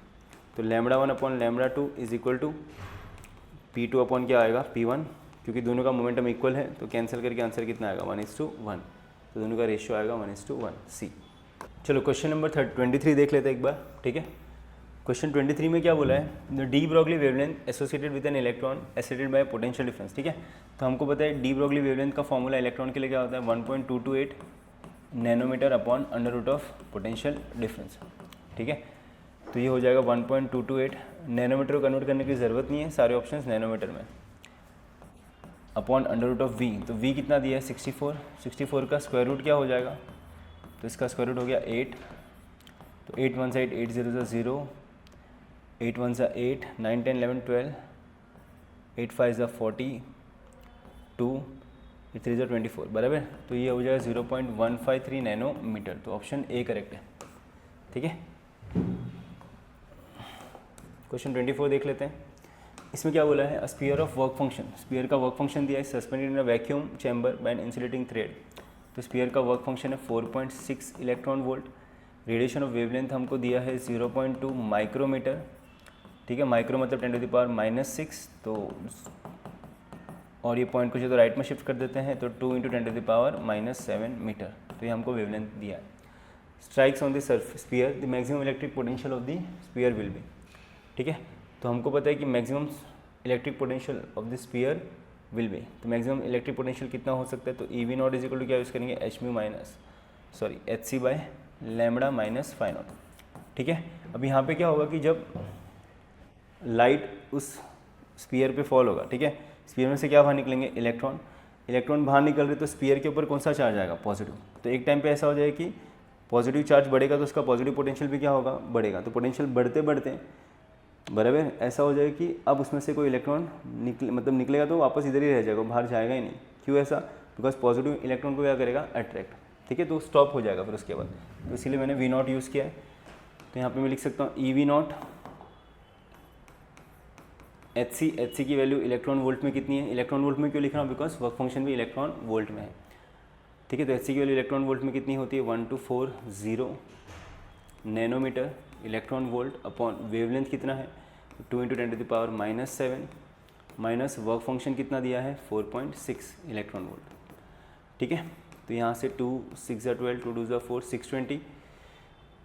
तो λ1 upon λ2 is equal to p2 upon क्या आएगा p1, क्योंकि दोनों का मोमेंटम इक्वल है, तो कैंसिल करके आंसर कितना आएगा 1:1, तो दोनों का रेशियो आएगा 1:1 सी। चलो क्वेश्चन नंबर 23 देख लेते हैं एक बार, ठीक है। क्वेश्चन 23 में क्या बोला है, the de Broglie wavelength associated with an electron accelerated by potential difference, ठीक है। तो हमको पता है डी ब्रॉगली वेवलेंथ का फॉर्मूला इलेक्ट्रॉन के लिए क्या होता है 1.228 nanometre upon under root of potential difference, ठीक है। तो ये हो जाएगा 1.228 नैनोमीटर को कन्वर्ट करने की ज़रूरत नहीं है, सारे ऑप्शंस नैनोमीटर में। Upon under root of V, तो वी कितना दिया है 64, 64 का स्क्वायर रूट क्या हो जाएगा, तो इसका स्क्वायर रूट हो गया 8, तो 8 1 8, 8 0 0, 8 1 8, 9 10 11 12, 8 5 40, 2 3 24 बराबर। तो ये हो जाएगा 0.153 नैनोमीटर, तो ऑप्शन ए करेक्ट है। ठीक है, क्वेश्चन 24 देख लेते हैं। इसमें क्या बोला है, sphere of work function, sphere का वर्क फंक्शन दिया है suspended in a vacuum chamber by an insulating thread. तो स्पीयर का वर्क फंक्शन है 4.6 electron volt. Radiation of wavelength हमको दिया है 0.2 माइक्रोमीटर। ठीक है, माइक्रो मतलब 10⁻⁻6, तो और ये पॉइंट को जो तो राइट में शिफ्ट कर देते हैं, तो 2 × 10⁻⁻7 मीटर, तो ये हमको वेवलेंथ दिया है। Strikes on the surface sphere, the maximum electric potential of the sphere will be. ठीक है, तो हमको पता है कि maximum electric potential of the sphere will be, तो मैक्सिमम इलेक्ट्रिक पोटेंशियल कितना हो सकता है, तो EV0 इज इक्वल टू क्या यूज़ करेंगे, hc/λ माइनस φ0। ठीक है, अब यहाँ पे क्या होगा कि जब लाइट उस स्पीयर पे फॉल होगा, ठीक है, स्पीयर में से क्या बाहर निकलेंगे, इलेक्ट्रॉन, इलेक्ट्रॉन बाहर निकल रहे तो स्पीयर के ऊपर कौन सा चार्ज आएगा, पॉजिटिव। तो एक टाइम पे ऐसा हो जाए कि पॉजिटिव चार्ज बढ़ेगा तो उसका पॉजिटिव पोटेंशियल भी क्या होगा, बढ़ेगा। तो पोटेंशियल बढ़ते बढ़ते बराबर ऐसा हो जाए कि अब उसमें से कोई इलेक्ट्रॉन निकलेगा तो वापस इधर ही रह जाएगा, बाहर जाएगा ही नहीं। क्यों ऐसा, बिकॉज पॉजिटिव इलेक्ट्रॉन को क्या करेगा, अट्रैक्ट। ठीक है, तो स्टॉप हो जाएगा फिर उसके बाद, तो इसीलिए मैंने V0 यूज़ किया है। तो यहाँ पे मैं लिख सकता हूँ EV0 HC की वैल्यू इलेक्ट्रॉन वोल्ट में कितनी है, इलेक्ट्रॉन वोल्ट में क्यों लिख रहा हूँ, बिकॉज वर्क फंक्शन भी इलेक्ट्रॉन वोल्ट में है। ठीक है, तो HC की वैल्यू इलेक्ट्रॉन वोल्ट में कितनी होती है, 1240 nanometre electron volt upon wavelength कितना है, 2 × 10⁻⁻7 माइनस वर्क फंक्शन कितना दिया है, 4.6 इलेक्ट्रॉन वोल्ट। ठीक है, तो यहाँ से 2 6 12, 2 2 4, 620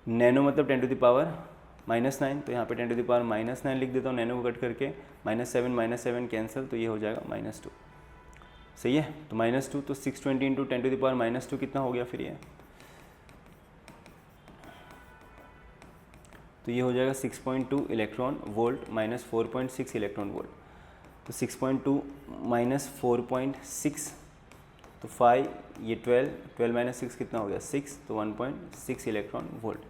नैनो मतलब 10⁻⁻9, तो यहाँ पे 10⁻⁻9 लिख देता हूँ, नैनो को कट करके, -7 कैंसिल, तो ये हो जाएगा -2। सही है, तो -2, तो 620 × 10⁻⁻2 कितना हो गया फिर ये, तो ये हो जाएगा 6.2 electron volt minus 4.6 electron volt. तो 6.2 माइनस 4.6, तो 5, ये 12 माइनस 6 कितना हो गया, 6, तो 1.6 इलेक्ट्रॉन वोल्ट।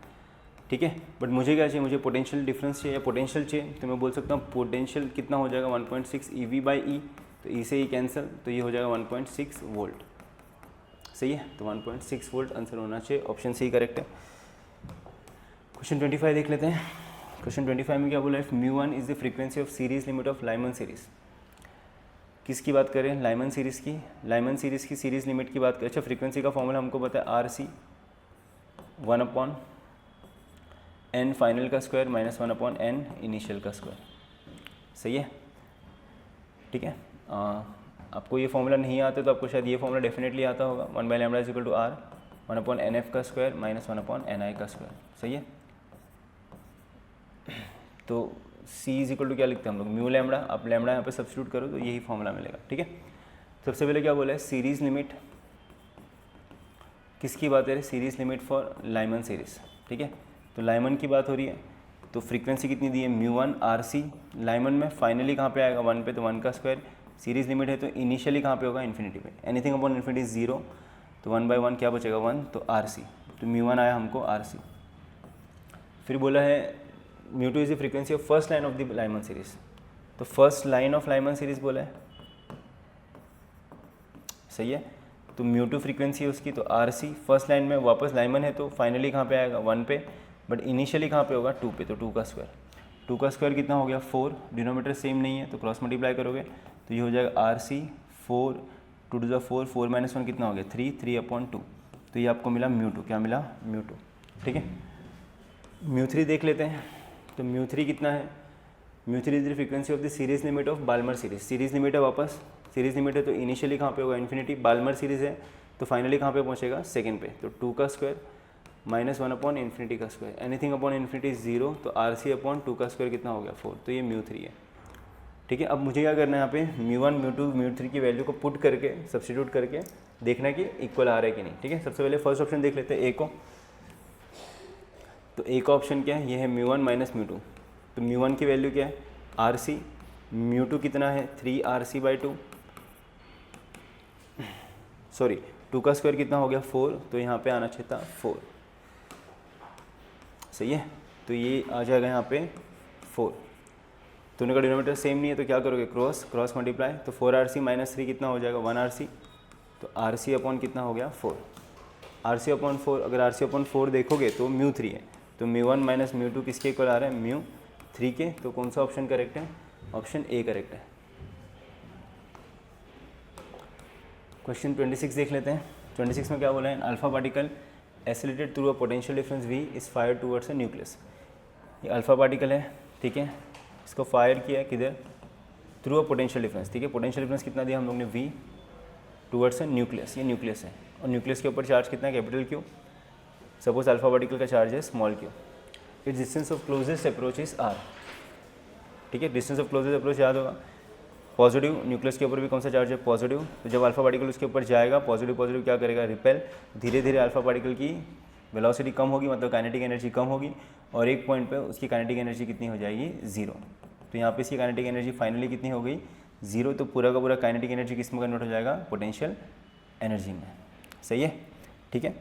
ठीक है, बट मुझे क्या चाहिए, मुझे पोटेंशियल डिफरेंस चाहिए या पोटेंशियल चाहिए, तो मैं बोल सकता हूँ पोटेंशियल कितना हो जाएगा 1.6 EV/E, तो E से E कैंसिल, तो ये हो जाएगा 1.6 वोल्ट। सही है, तो 1.6 वोल्ट आंसर होना चाहिए, ऑप्शन सी करेक्ट है। क्वेश्चन 25 देख लेते हैं। क्वेश्चन 25 में क्या बोला है, μ1 is the frequency of series limit of Lyman series. किसकी बात करें, लाइमन सीरीज की, लाइमन सीरीज की सीरीज लिमिट की बात करें। अच्छा, फ्रीक्वेंसी का फॉर्मूला हमको पता है RC 1/n फाइनल का स्क्वायर माइनस 1/n इनिशियल का स्क्वायर। सही है, ठीक है। आपको ये फॉर्मूला नहीं आता तो आपको शायद ये फॉर्मूला डेफिनेटली आता होगा, 1/λ is equal to R 1/nf का स्क्वायर माइनस 1/ni का स्क्वायर। सही है, तो C इज इक्वल टू क्या लिखते हैं हम लोग, म्यू लैम्बडा। आप लैम्बडा यहाँ पे सब्स्टिट्यूट करो तो यही फॉर्मूला मिलेगा। ठीक है, सबसे पहले क्या बोला है, सीरीज लिमिट किसकी बात है, series limit for Lyman series. ठीक है, तो लाइमन की बात हो रही है, तो फ्रीक्वेंसी कितनी दी है, μ1 RC। लाइमन में फाइनली कहाँ पे आएगा, 1 पे, तो 1 का स्क्वायर। सीरीज लिमिट है तो इनिशियली कहाँ पे होगा, इन्फिनिटी पे। एनीथिंग अपॉन इन्फिनिटी 0, तो 1/1 क्या बचेगा 1, तो RC। तो μ1 आया हमको RC। फिर बोला है μ2 is the frequency of first line of the Lyman series. तो first line of Lyman series बोला है, सही है। तो μ2 फ्रीक्वेंसी है उसकी, तो RC। फर्स्ट लाइन में वापस लाइमन है तो फाइनली कहाँ पे आएगा 1 पे, बट इनिशियली कहाँ पे होगा 2 पे, तो 2 का स्क्वायर। 2 का स्क्वायर कितना हो गया 4, डिनोमीटर सेम नहीं है तो क्रॉस मल्टीप्लाई करोगे तो ये हो जाएगा RC 4, 2 2 4, 4 - 1 कितना हो गया 3, 3/2। तो ये आपको मिला μ2, क्या मिला μ2। ठीक है, μ3 देख लेते हैं। तो μ3 कितना है, μ3 is the frequency of the series limit of Balmer series. Series limit है, वापस सीरीज लिमिट है तो इनिशियली कहाँ पे होगा इन्फिनिटी। बाल्मर सीरीज है तो फाइनली कहाँ पे पहुँचेगा सेकंड पे, तो 2 का स्क्वायर माइनस 1/∞ का स्क्वायर। एनीथिंग अपॉन इन्फिनिटी 0, तो RC/2 का स्क्वायर कितना हो गया 4, तो ये μ3 है। ठीक है, अब मुझे क्या करना है यहाँ पे, μ1 μ2 μ3 की वैल्यू को पुट करके सब्स्टिट्यूट करके देखना कि इक्वल आ रहा है कि नहीं। ठीक है, सबसे पहले फर्स्ट ऑप्शन देख लेते हैं, ए को। तो ए का ऑप्शन क्या है, ये है μ1 माइनस μ2। तो μ1 की वैल्यू क्या है RC, μ2 कितना है 3 RC/2, सॉरी 2 का स्क्वायर कितना हो गया 4, तो यहाँ पे आना चाहिए था 4, सही है। तो ये आ जाएगा यहाँ पे 4, तो उनका डिनोमिनेटर सेम नहीं है तो क्या करोगे क्रॉस मल्टीप्लाई, तो 4RC माइनस 3 कितना हो जाएगा 1RC, तो RC अपॉन कितना हो गया 4, RC अपॉन 4, अगर RC अपॉन 4 देखोगे तो μ3 है, तो μ1 माइनस μ2 किसके इक्वल आ रहा है μ3 के, तो कौन सा ऑप्शन करेक्ट है, ऑप्शन ए करेक्ट है। क्वेश्चन 26 देख लेते हैं। 26 में क्या बोला है, alpha particle acylated through a potential difference V is fire towards a nucleus. ये अल्फा पार्टिकल है, ठीक है, इसको फायर किया है किधर, थ्रू अ पोटेंशियल डिफरेंस, ठीक है। पोटेंशियल डिफरेंस कितना दिया हम लोग ने V टूवर्ड्स अ न्यूक्लियस, ये न्यूक्लियस है और न्यूक्लियस के ऊपर चार्ज कितना है capital Q, suppose alpha particle का चार्ज है small q, it's distance of closest approach is r, ठीक है। डिस्टेंस ऑफ क्लोजेस्ट अप्रोच याद होगा, पॉजिटिव, न्यूक्लियस के ऊपर भी कौन सा चार्ज है पॉजिटिव, तो जब अल्फा पार्टिकल उसके ऊपर जाएगा पॉजिटिव क्या करेगा रिपेल, धीरे धीरे अल्फा पार्टिकल की वेलोसिटी कम होगी, मतलब काइनेटिक एनर्जी कम होगी, और एक पॉइंट पे उसकी काइनेटिक एनर्जी कितनी हो जाएगी 0, तो यहाँ पे इसकी काइनेटिक एनर्जी फाइनली कितनी हो गई 0, तो पूरा का पूरा काइनेटिक एनर्जी किस में कन्वर्ट हो जाएगा पोटेंशियल एनर्जी में, सही है, ठीक है।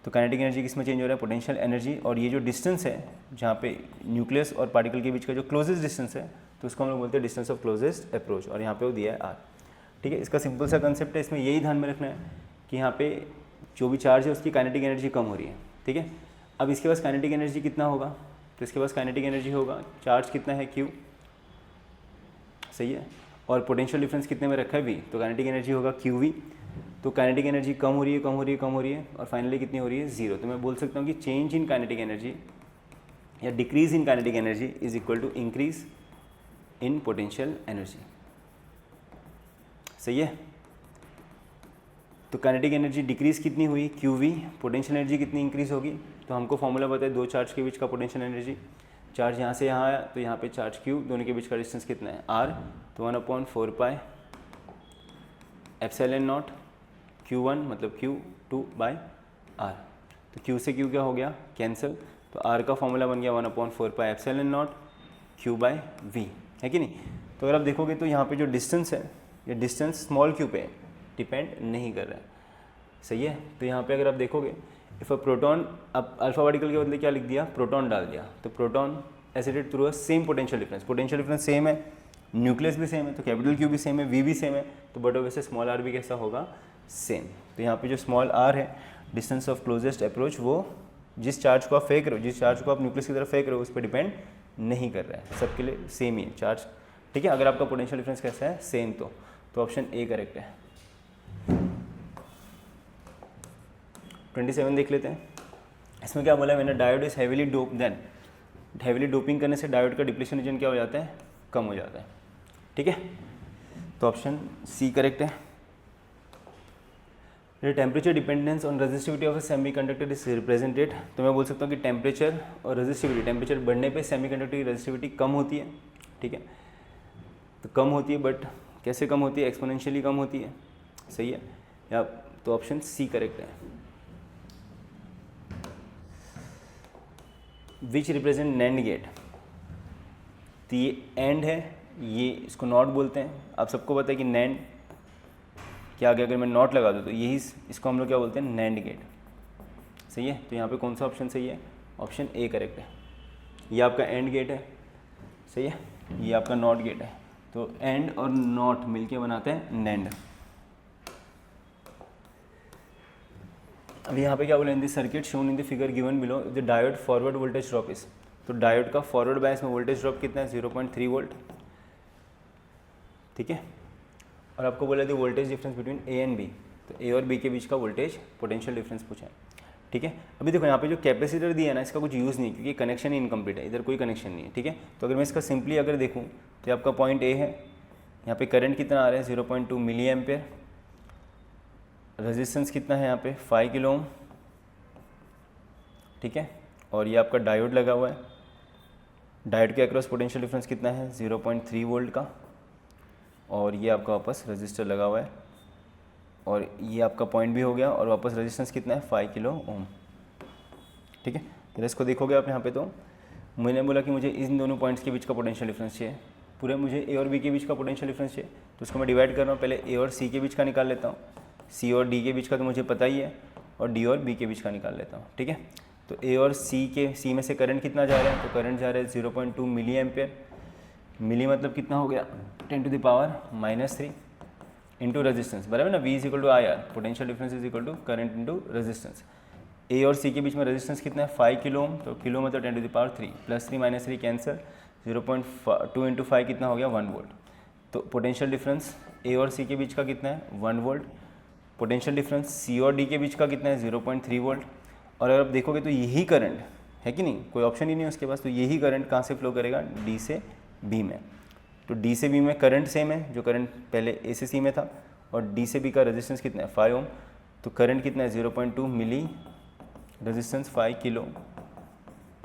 तो काइनेटिक एनर्जी किस में चेंज हो रहा है पोटेंशियल एनर्जी, और ये जो डिस्टेंस है जहाँ पे न्यूक्लियस और पार्टिकल के बीच का जो क्लोजेस्ट डिस्टेंस है तो उसको हम लोग बोलते हैं डिस्टेंस ऑफ क्लोजेस्ट अप्रोच, और यहाँ पे वो दिया है r, ठीक है। इसका सिंपल सा कंसेप्ट है, इसमें यही ध्यान में रखना है कि यहाँ पे जो भी चार्ज है उसकी काइनेटिक एनर्जी कम हो रही है, ठीक है। अब इसके पास काइनेटिक एनर्जी कितना होगा, तो इसके पास काइनेटिक एनर्जी होगा, चार्ज कितना है q, सही है, और पोटेंशियल डिफरेंस कितने में रखा है v, तो काइनेटिक एनर्जी होगा qv, तो काइनेटिक एनर्जी कम हो रही है और फाइनली कितनी हो रही है 0, तो मैं बोल सकता हूँ कि चेंज इन काइनेटिक एनर्जी या decrease in kinetic energy is equal to increase in potential energy, सही है। तो काइनेटिक एनर्जी डिक्रीज कितनी हुई qv, पोटेंशियल एनर्जी कितनी इंक्रीज होगी, तो हमको फॉर्मूला पता है दो चार्ज के बीच का पोटेंशियल एनर्जी, चार्ज यहाँ से यहाँ आया तो यहाँ पे चार्ज q, दोनों के बीच का डिस्टेंस कितना है r, तो 1/4 पाई एप्सिलॉन नॉट q1 मतलब q2/r, तो q से q क्या हो गया कैंसिल, तो r का फॉर्मूला बन गया 1/4 पाई एप्सिलॉन नॉट q/v, है कि नहीं। तो अगर आप देखोगे तो यहाँ पे जो डिस्टेंस है ये डिस्टेंस स्मॉल q पे डिपेंड नहीं कर रहा है, सही है। तो यहाँ पे अगर आप देखोगे इफ़ अ प्रोटॉन, अब अल्फा पार्टिकल के बदले क्या लिख दिया प्रोटॉन डाल दिया, तो proton acylated through a same potential difference same है, न्यूक्लियस भी सेम है, तो कैपिटल Q भी सेम है, V भी सेम है, तो बट वैसे स्मॉल r भी कैसा होगा सेम। तो यहाँ पे जो स्मॉल r है डिस्टेंस ऑफ क्लोजेस्ट अप्रोच, वो जिस चार्ज को आप फेंक रहे हो, जिस चार्ज को आप न्यूक्लियस की तरफ फेंक रहे हो उस पर डिपेंड नहीं कर रहा है, सबके लिए सेम ही है चार्ज, ठीक है। अगर आपका पोटेंशियल डिफरेंस कैसा है सेम, तो ऑप्शन ए करेक्ट है। 27 देख लेते हैं। इसमें क्या बोला है मैंने, diode is heavily dope, then heavily doping करने से डायोड का डिप्लीशन रीजन क्या हो जाता है कम हो जाता है, ठीक है। तो ऑप्शन सी करेक्ट है। Temperature dependence on resistivity of A semiconductor is represented, तो मैं बोल सकता हूँ कि टेम्परेचर और रेजिस्टिविटी, टेम्परेचर बढ़ने पे सेमीकंडक्टर की रेजिस्टिविटी कम होती है, ठीक है। तो कम होती है, बट कैसे कम होती है, एक्सपोनेंशियली कम होती है, सही है, या तो ऑप्शन सी करेक्ट है। विच रिप्रेजेंट नैंड गेट, तो ये एंड है, ये इसको नॉट बोलते हैं। आप सबको पता है कि नैंड क्या आगे अगर मैं नॉट लगा दूँ तो यही इसको हम लोग क्या बोलते हैं नैंड गेट, सही है। तो यहाँ पे कौन सा ऑप्शन सही है, ऑप्शन ए करेक्ट है। ये आपका एंड गेट है, सही है, ये आपका नॉट गेट है, तो एंड और नॉट मिलके बनाते हैं नैंड। अब यहाँ पे क्या बोले, in the circuit shown in the figure given below the diode forward voltage drop is, तो डायोड का फॉरवर्ड बायस में वोल्टेज ड्रॉप कितना है 0.3 वोल्ट, ठीक है। और आपको बोला था voltage difference between A and B, तो ए और बी के बीच का वोल्टेज पोटेंशियल डिफरेंस पूछा है, ठीक है। अभी देखो यहाँ पे जो कैपेसिटर दिया है ना, इसका कुछ यूज़ नहीं, क्योंकि कनेक्शन ही इनकम्प्लीट है, इधर कोई कनेक्शन नहीं है, ठीक है। तो अगर मैं इसका सिंपली अगर देखूँ तो आपका पॉइंट ए है, यहाँ पे करंट कितना आ रहा है 0.2 मिली एम्पेयर, रेजिस्टेंस कितना है यहाँ पे 5 किलो ओम, ठीक है। और ये आपका डायोड लगा हुआ है, डायोड के अक्रॉस पोटेंशियल डिफरेंस कितना है 0.3 वोल्ट का, और ये आपका वापस रजिस्टर लगा हुआ है, और ये आपका पॉइंट भी हो गया, और वापस रेजिस्टेंस कितना है 5 किलो ओम, ठीक है। फिर इसको देखोगे आप यहाँ पे, तो मैंने बोला कि मुझे इन दोनों पॉइंट्स के बीच का पोटेंशियल डिफरेंस चाहिए, पूरे मुझे ए और बी के बीच का पोटेंशियल डिफरेंस चाहिए, तो उसको मैं डिवाइड कर रहा हूँ, पहले ए और सी के बीच का निकाल लेता हूँ, सी और डी के बीच का तो मुझे पता ही है, और डी और बी के बीच का निकाल लेता हूँ, ठीक है। तो ए और सी में से करंट कितना जा रहा है, तो करंट जा रहा है 0.2 मिली एम्पेयर। मिली मतलब कितना हो गया 10⁻³ इंटू रेजिस्टेंस, बराबर ना। V is equal to I R, potential difference is equal to current into resistance. A और सी के बीच में रेजिस्टेंस कितना है 5 किलो ओम, तो किलो मतलब 10⁻³ +3 -3 कैंसिल, 0.2 इंटू 5 कितना हो गया 1 वोल्ट। तो पोटेंशियल डिफरेंस ए और सी के बीच का कितना है 1 वोल्ट। पोटेंशियल डिफरेंस सी और डी के बीच का कितना है 0.3 वोल्ट। और अगर आप देखोगे तो यही करंट है कि नहीं, कोई ऑप्शन ही नहीं है उसके पास, तो यही करंट कहाँ से फ्लो करेगा, डी से बी में। तो डी से बी में करंट सेम है, जो करंट पहले ए से सी में था, और डी से बी का रेजिस्टेंस कितना है 5 ओम, तो करंट कितना है 0.2 मिली, रेजिस्टेंस 5 किलो,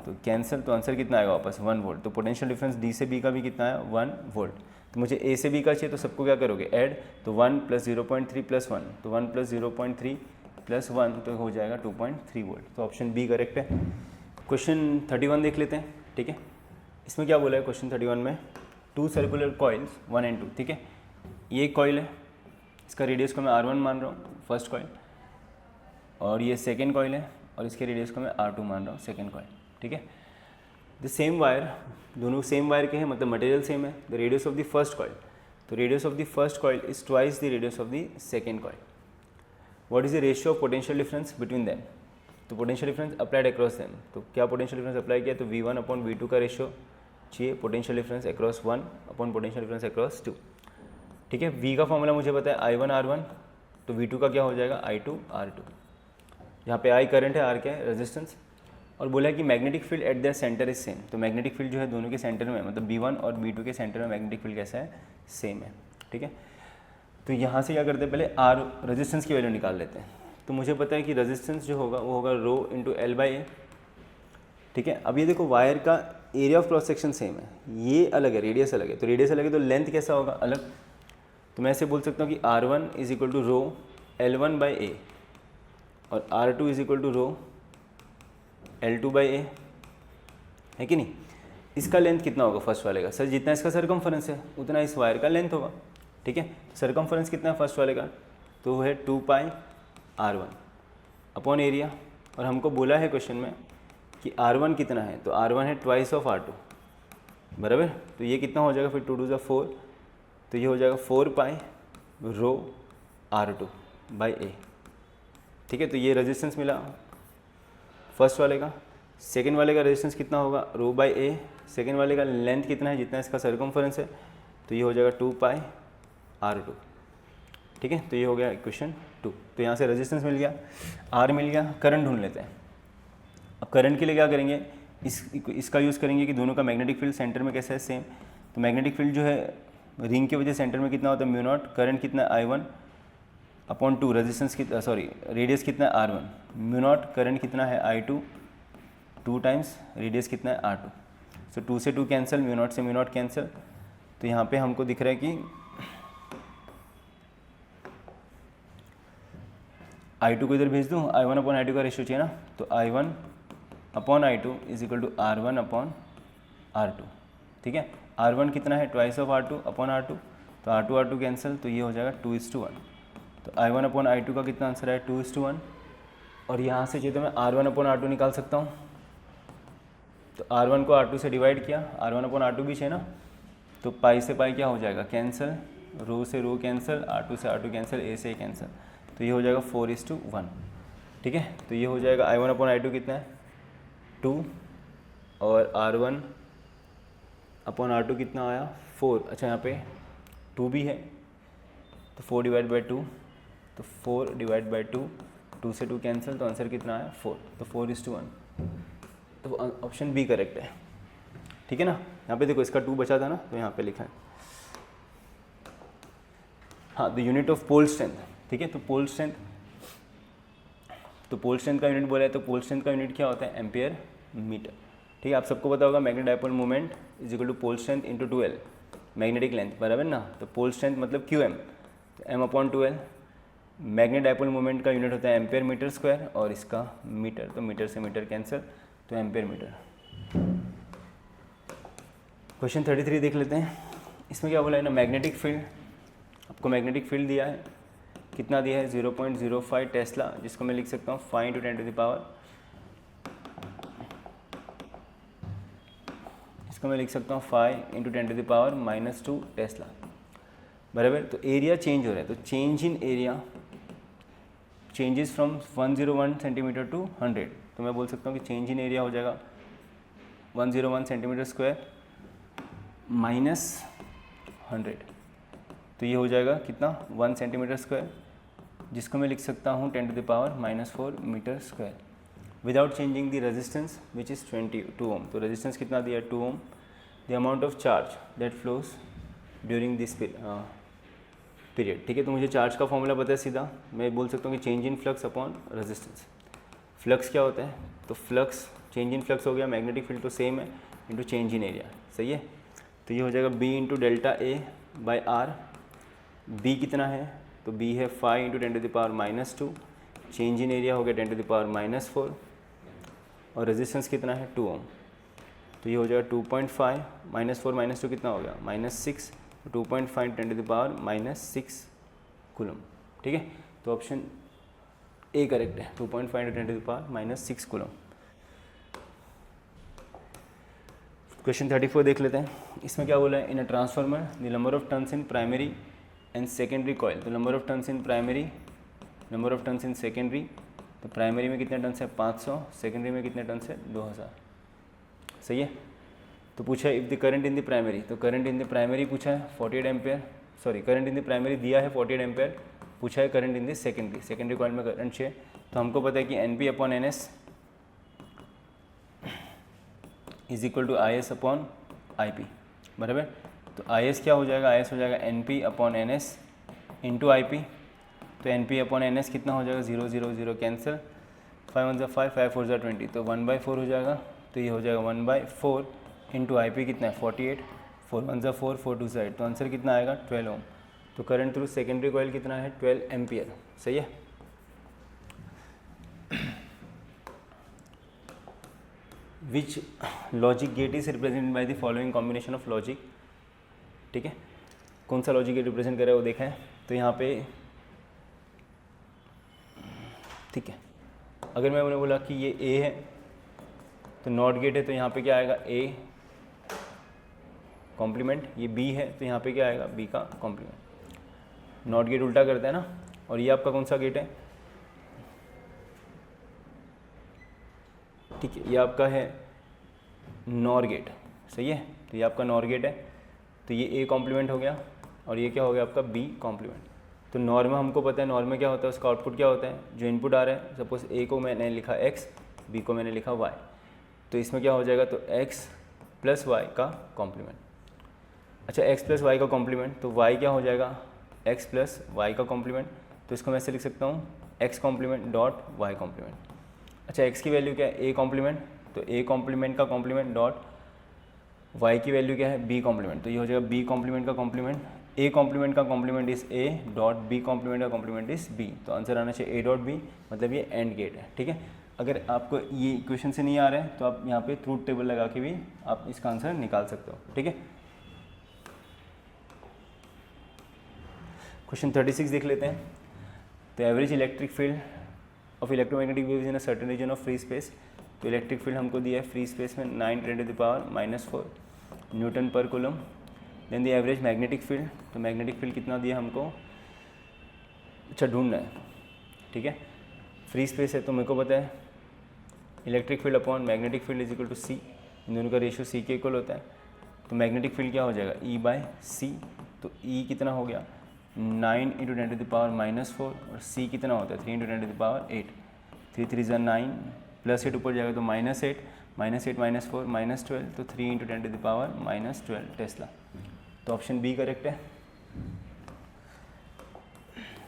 तो कैंसिल, तो आंसर कितना आएगा वापस 1 वोल्ट। तो पोटेंशियल डिफरेंस डी से बी का भी कितना है 1 वोल्ट। तो मुझे ए से बी का चाहिए, तो सबको क्या करोगे ऐड, तो 1 + 0.3 + 1, तो 1 + 0.3 + 1 तो हो जाएगा 2.3 वोल्ट। तो ऑप्शन बी करेक्ट है। क्वेश्चन 31 देख लेते हैं, ठीक है। इसमें क्या बोला है क्वेश्चन 31 में, 2 सर्कुलर कॉइल्स 1 and 2, ठीक है। ये एक कॉइल है, इसका रेडियस को मैं R1 मान रहा हूँ, फर्स्ट कॉइल, और ये सेकेंड कॉइल है, और इसके रेडियस को मैं R2 मान रहा हूँ, सेकेंड कॉइल, ठीक है। द सेम वायर, दोनों सेम वायर के हैं, मतलब मटेरियल सेम है। The radius of the first coil, तो radius of the first coil is twice the radius of the second coil. What is the ratio of potential difference between them, तो potential difference applied across them, तो क्या potential difference apply किया, तो V1/V2 का ratio चाहिए, potential difference across 1 upon potential difference across 2, ठीक है। V का फॉर्मूला मुझे पता है I1R1, तो V2 का क्या हो जाएगा I2R2। यहाँ पे I करंट है, R क्या है रेजिस्टेंस, और बोला है कि magnetic field eight there centre is same, तो मैग्नेटिक फील्ड जो है दोनों के सेंटर में, मतलब B1 और B2 के सेंटर में मैग्नेटिक फील्ड कैसा है, सेम है, ठीक है। तो यहाँ से क्या करते हैं, पहले R रेजिस्टेंस की वैल्यू निकाल लेते हैं। तो मुझे पता है कि रेजिस्टेंस जो होगा वो होगा रो इंटू L/A, ठीक है। अब ये देखो वायर का area of cross section same है, ये अलग है, रेडियस अलग है, तो रेडियस अलग है तो लेंथ कैसा होगा अलग। तो मैं ऐसे बोल सकता हूँ कि R1 is equal to row L1/A, और R2 is equal to row L2/A, है कि नहीं। इसका लेंथ कितना होगा फर्स्ट वाले का, सर जितना इसका सरकमफरेंस है उतना इस वायर का लेंथ होगा, ठीक है। सरकमफरेंस कितना है फर्स्ट वाले का, तो वो है 2πr1 अपॉन एरिया, और हमको बोला है क्वेश्चन में कि R1 कितना है, तो R1 है ट्वाइस ऑफ R2, बराबर। तो ये कितना हो जाएगा फिर 2 × 4, तो ये हो जाएगा 4π रो R2/A, ठीक है। तो ये रेजिस्टेंस मिला फर्स्ट वाले का। सेकेंड वाले का रेजिस्टेंस कितना होगा रो/A, सेकेंड वाले का लेंथ कितना है जितना इसका सरकमफरेंस है, तो ये हो जाएगा 2πr2, ठीक है। तो ये हो गया इक्वेशन 2। तो यहाँ से रेजिस्टेंस मिल गया, R मिल गया, करंट ढूंढ लेते हैं। अब करंट के लिए क्या करेंगे, इसका यूज़ करेंगे कि दोनों का मैग्नेटिक फील्ड सेंटर में कैसा है सेम। तो मैग्नेटिक फील्ड जो है रिंग के वजह सेंटर में कितना होता है μ0, करंट कितना है I1/2, रेजिस्टेंस कितना, सॉरी रेडियस कितना है R1, μ0 करंट कितना है I2, 2 टाइम्स रेडियस कितना है R2, सो 2 से 2 कैंसिल, μ0 से μ0 कैंसिल। तो यहाँ पे हमको दिख रहा है कि I2 को इधर भेज दूँ, I1/I2 का रेशियो चाहिए ना, तो I1/I2 is equal to R1/R2, ठीक है। R1 कितना है ट्वाइस ऑफ R2/R2, तो R2 कैंसिल, तो ये हो जाएगा 2:1। तो I1/I2 का कितना आंसर है 2:1, और यहाँ से चाहिए तो मैं R1/R2 निकाल सकता हूँ। तो R1 को R2 से डिवाइड किया, R1/R2 भी चाहिए ना, तो पाई से पाई क्या हो जाएगा कैंसिल, रो से रो कैंसिल, R2 से R2 कैंसिल, A से कैंसिल, तो ये हो जाएगा 4:1, ठीक है। तो ये हो जाएगा I1/I2 कितना है 2, और R1/R2 कितना आया 4, अच्छा यहाँ पे 2 भी है, तो 4/2, तो 4/2, 2 से 2 कैंसिल, तो आंसर कितना आया 4, तो 4:1, तो ऑप्शन बी करेक्ट है, ठीक है ना। यहाँ पे देखो इसका 2 बचा था ना, तो यहाँ पे लिखा है हाँ the unit of pole strength, ठीक है। तो पोल स्ट्रेंथ का यूनिट बोला है, तो पोल स्ट्रेंथ का यूनिट क्या होता है एम्पियर मीटर, ठीक है। आप सबको पता होगा magnetic dipole moment is equal to pole strength into 2L magnetic length, बराबर ना। तो पोल स्ट्रेंथ मतलब QM, तो M/2L। मैग्नेटिक डायपोल मोमेंट का यूनिट होता है एम्पियर मीटर स्क्वायर, और इसका मीटर, तो मीटर से मीटर कैंसिल, तो एम्पियर मीटर। क्वेश्चन 33 देख लेते हैं। इसमें क्या बोला है ना, मैग्नेटिक फील्ड, आपको मैग्नेटिक फील्ड दिया है कितना दिया है 0.05 टेस्ला, जिसको मैं लिख सकता हूँ 5 × 10⁻, इसको मैं लिख सकता हूँ 5 × 10⁻⁻2 टेस्ला, बराबर। तो एरिया चेंज हो रहा है, तो change in area changes from 101 centimetre to 100, तो मैं बोल सकता हूँ कि चेंज इन एरिया हो जाएगा 101 सेंटीमीटर स्क्वायर माइनस 100, तो ये हो जाएगा कितना 1 सेंटीमीटर स्क्वायर, जिसको मैं लिख सकता हूँ 10⁻⁻4 metre square, without changing the resistance which is 22 ohm. तो रेजिस्टेंस कितना दिया 2 ohm. The amount of charge that flows during this period, ठीक है। तो मुझे चार्ज का फॉर्मूला पता है सीधा, मैं बोल सकता हूँ कि change in flux upon resistance. Flux क्या होता है, तो फ्लक्स चेंज इन फ्लक्स हो गया, मैग्नेटिक फील्ड तो सेम है, इंटू चेंज इन एरिया, सही है। तो ये हो जाएगा B × ΔA/R। B कितना है, तो B है 5 × 10⁻⁻2, चेंज इन एरिया हो गया 10⁻⁻4, और रेजिस्टेंस कितना है 2 ओम, तो ये हो जाएगा 2.5 -4 -2 कितना हो गया -6, 2.5 × 10⁻⁻6 कूलम, ठीक है। तो ऑप्शन ए करेक्ट है, 2.5 × 10⁻⁻6 कूलम। क्वेश्चन 34 देख लेते हैं, इसमें क्या बोला है, in a transformer the number of turns in primary and secondary coil, तो number of turns in primary, number of turns in secondary, तो प्राइमरी में कितने टर्न्स है 500, सेकेंडरी में कितने टर्न्स है 2000, सही है। तो पूछा है if the current in the primary, तो करंट इन द प्राइमरी पूछा है 48 ampere, sorry current in the primary दिया है 48 एम्पेयर, पूछा है current in the secondary, secondary coil में करंट है, तो हमको पता है कि NP/NS is equal to IS upon IP, बराबर। तो IS क्या हो जाएगा, IS हो जाएगा NP/NS इंटू IP, तो NP/NS कितना हो जाएगा 0 0 0 कैंसिल, 5 1 5 5 4 20, तो 1/4 हो जाएगा, तो ये हो जाएगा 1/4 इंटू IP कितना है 48, 4 1 4 4 2 8, तो आंसर कितना आएगा 12 ओम। तो करंट थ्रू सेकेंडरी कॉइल कितना है 12 एम्पियर, सही है। Which logic gate is represented by the following combination of logic, ठीक है। कौन सा लॉजिक गेट रिप्रेजेंट कर रहा है वो देखा है, तो यहाँ पे ठीक है, अगर मैं उन्हें बोला कि ये A है तो नॉट गेट है, तो यहाँ पे क्या आएगा A कॉम्प्लीमेंट, ये B है तो यहाँ पे क्या आएगा B का कॉम्प्लीमेंट। नॉट गेट उल्टा करता है ना, और ये आपका कौन सा गेट है, ठीक है, ये आपका है नॉर गेट, सही है। तो ये आपका नॉर गेट है, तो ये A कॉम्प्लीमेंट हो गया, और ये क्या हो गया आपका B कॉम्प्लीमेंट। तो नॉर में हमको पता है नॉर में क्या होता है, उसका आउटपुट क्या होता है, जो इनपुट आ रहा है, सपोज A को मैंने लिखा X, B को मैंने लिखा Y, तो इसमें क्या हो जाएगा, तो X + Y का कॉम्प्लीमेंट। अच्छा X + Y का कॉम्प्लीमेंट, तो Y क्या हो जाएगा X + Y का कॉम्प्लीमेंट, तो इसको मैं ऐसे लिख सकता हूँ X complement dot Y complement. अच्छा X की वैल्यू क्या है A कॉम्प्लीमेंट, तो A कॉम्प्लीमेंट का कॉम्प्लीमेंट डॉट Y की वैल्यू क्या है B कॉम्प्लीमेंट, तो ये हो जाएगा B कॉम्प्लीमेंट का कॉम्प्लीमेंट, A कॉम्प्लीमेंट का complement is A dot B complement का कॉम्प्लीमेंट इज B, तो आंसर आना चाहिए A डॉट B, मतलब ये एंड गेट है, ठीक है। अगर आपको ये इक्वेशन से नहीं आ रहा है तो आप यहाँ पे ट्रूथ टेबल लगा के भी आप इसका आंसर निकाल सकते हो, ठीक है। क्वेश्चन 36 देख लेते हैं, तो average electric field of electromagnetic waves in a certain region of free space, तो इलेक्ट्रिक फील्ड हमको दिया है फ्री स्पेस में 9 × 10⁻⁻4 newton per coulomb. Then the average magnetic field, तो मैग्नेटिक फील्ड कितना दिया हमको, अच्छा ढूंढना है, ठीक है। फ्री स्पेस है तो मेरे को पता है electric field upon magnetic field is equal to C, इन दोनों का रेशियो C के इक्वल होता है, तो मैग्नेटिक फील्ड क्या हो जाएगा E/C, तो E कितना हो गया 9 × 10⁻⁻4, और C कितना होता है 3 × 10⁸, 3 3 = 9, प्लस 8 ऊपर जाएगा तो -8 -8 -4 -12, तो 3 × 10⁻12 टेस्ला, तो ऑप्शन B करेक्ट है।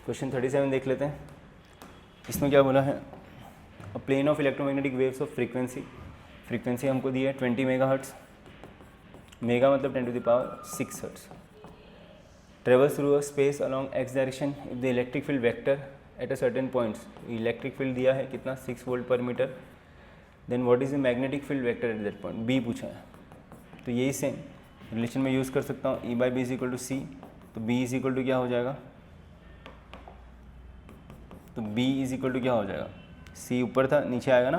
क्वेश्चन 37 देख लेते हैं, इसमें क्या बोला है, a plane of electromagnetic waves of frequency हमको दी है 20 मेगाहर्ट्ज, मेगा मतलब 10⁶ hertz, travels through a space along x direction if the electric field vector at a certain points, electric field दिया है कितना 6 volt per metre, then what is the magnetic field vector at that point, B पूछा है। तो यही same relation में use कर सकता हूँ, E/B = C, तो B = क्या हो जाएगा तो b इज इक्वल टू क्या हो जाएगा, c ऊपर था नीचे आएगा ना,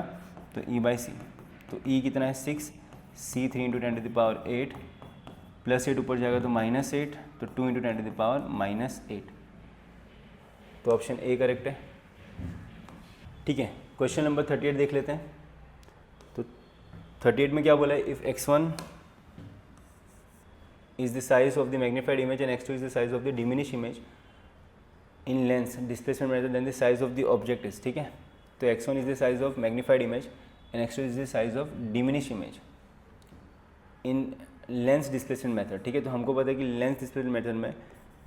तो e बाई सी, तो e कितना है 6, c 3 into 10 to the power 8, plus 8 ऊपर जाएगा तो -8, तो 2 इंटू 10 टू द पावर -8, तो ऑप्शन ए करेक्ट है। ठीक है, क्वेश्चन नंबर 38 देख लेते हैं। तो 38 में क्या बोला है, if x1 is the size of the magnified image and x2 is the size of the diminished image in lens displacement rather than the size of the object is, ठीक है। तो x1 is the size of magnified image and x2 is the size of diminished image in lens displacement method, ठीक है। तो हमको पता है कि lens displacement method में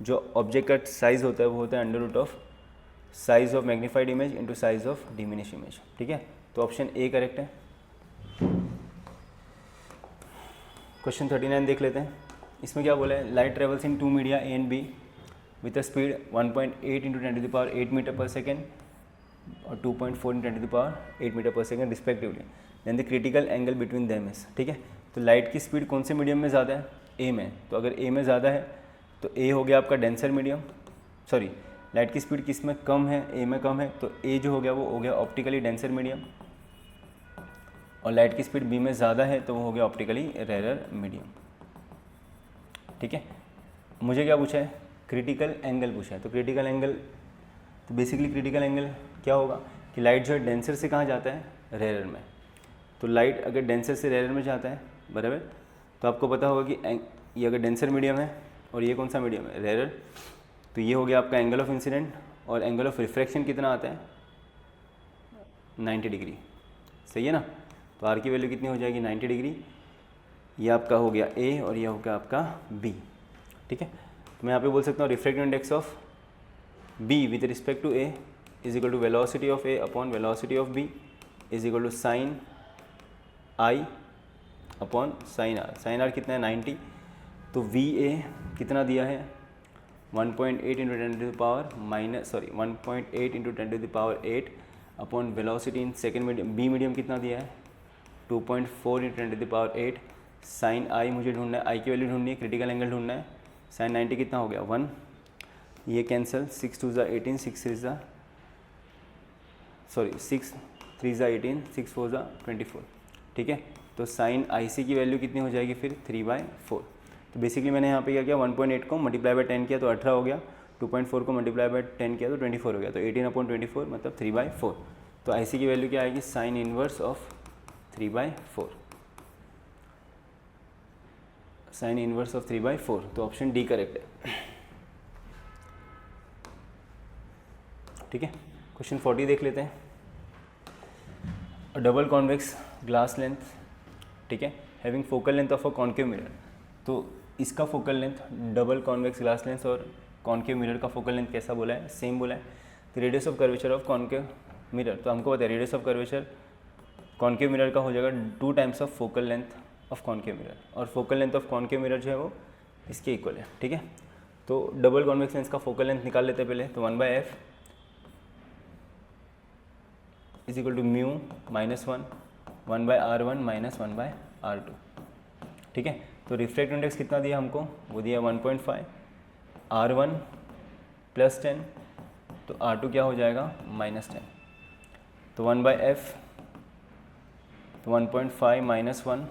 जो ऑब्जेक्ट का साइज होता है वो होता है under root of size of magnified image into size of diminish image, ठीक है। तो ऑप्शन ए करेक्ट है। क्वेश्चन 39 देख लेते हैं। इसमें क्या बोला है, light travels in 2 media A and B with a speed 1.8 into 10 to the power 8 metre per second और 2.4 into 10 to the power 8 metre per second respectively, then the critical angle between them is, ठीक है। तो light की speed कौन से medium में ज़्यादा है, ए में। तो अगर ए में ज़्यादा है तो ए हो गया आपका डेंसर मीडियम, सॉरी लाइट की स्पीड किस में कम है, ए में कम है, तो ए जो हो गया वो हो गया ऑप्टिकली डेंसर मीडियम, और लाइट की स्पीड बी में ज़्यादा है तो वो हो गया ऑप्टिकली रेरर मीडियम, ठीक है। मुझे क्या पूछा है, क्रिटिकल एंगल पूछा है। तो क्रिटिकल एंगल, तो बेसिकली क्रिटिकल एंगल क्या होगा कि लाइट जो है डेंसर से कहाँ जाता है, रेरर में। तो लाइट अगर डेंसर से रेरर में जाता है, बराबर, तो आपको पता होगा कि ये अगर डेंसर मीडियम है और ये कौन सा मीडियम है, रेरर, तो ये हो गया आपका एंगल ऑफ इंसिडेंट, और एंगल ऑफ रिफ्रैक्शन कितना आता है, 90 डिग्री, सही है ना। तो आर की वैल्यू कितनी हो जाएगी, 90 डिग्री। ये आपका हो गया ए और ये हो गया आपका बी, ठीक है। तो मैं यहाँ पे बोल सकता हूँ refractive index of B with respect to A is equal to velocity of A upon velocity of B is equal to sine I upon sine R. Sine R कितना है, 90, तो वी ए कितना दिया है, 1.8 into 10 to the power 1.8 into 10 to the power 8 upon velocity in second medium, B medium कितना दिया है, 2.4 into 10 to the power 8। Sine I मुझे ढूंढना है, आई की वैल्यू ढूंढनी है, क्रिटिकल एंगल ढूंढना है। साइन 90 कितना हो गया, 1, ये कैंसिल, 6 2 18, 6 3 6 3 18, 6 4 24, ठीक है। तो साइन आई सी की वैल्यू कितनी हो जाएगी फिर, 3/4। तो बेसिकली मैंने यहाँ पे क्या किया, 1.8 को मल्टीप्लाई बाय 10 किया तो 18 हो गया, 2.4 को मल्टीप्लाई बाय 10 किया तो 24 हो गया, तो 18/24 मतलब 3/4। तो आई सी की वैल्यू क्या आएगी, sine inverse of 3/4, sine inverse of 3/4। तो ऑप्शन डी करेक्ट है, ठीक है। क्वेश्चन 40 देख लेते हैं। डबल कॉन्वेक्स ग्लास लेंथ, ठीक है, having focal length of a concave mirror. तो इसका focal length, double convex glass length और कॉन्केव मिरर का फोकल लेंथ कैसा बोला है, सेम बोला है। तो radius of curvature of concave mirror, तो हमको पता है radius of curvature concave mirror का हो जाएगा 2 times of focal length of concave mirror, और focal length of concave mirror जो है वो इसके इक्वल है, ठीक है। तो डबल कॉन्वेक्स लेंस का फोकल लेंथ निकाल लेते हैं पहले। तो 1/f is equal to mu -1 1/r1 minus 1/r2, ठीक है। तो रिफ्रैक्टिव इंडेक्स कितना दिया हमको, वो दिया 1.5, r1 +10, तो r2 क्या हो जाएगा, -10। तो 1/f, तो 1.5 - 1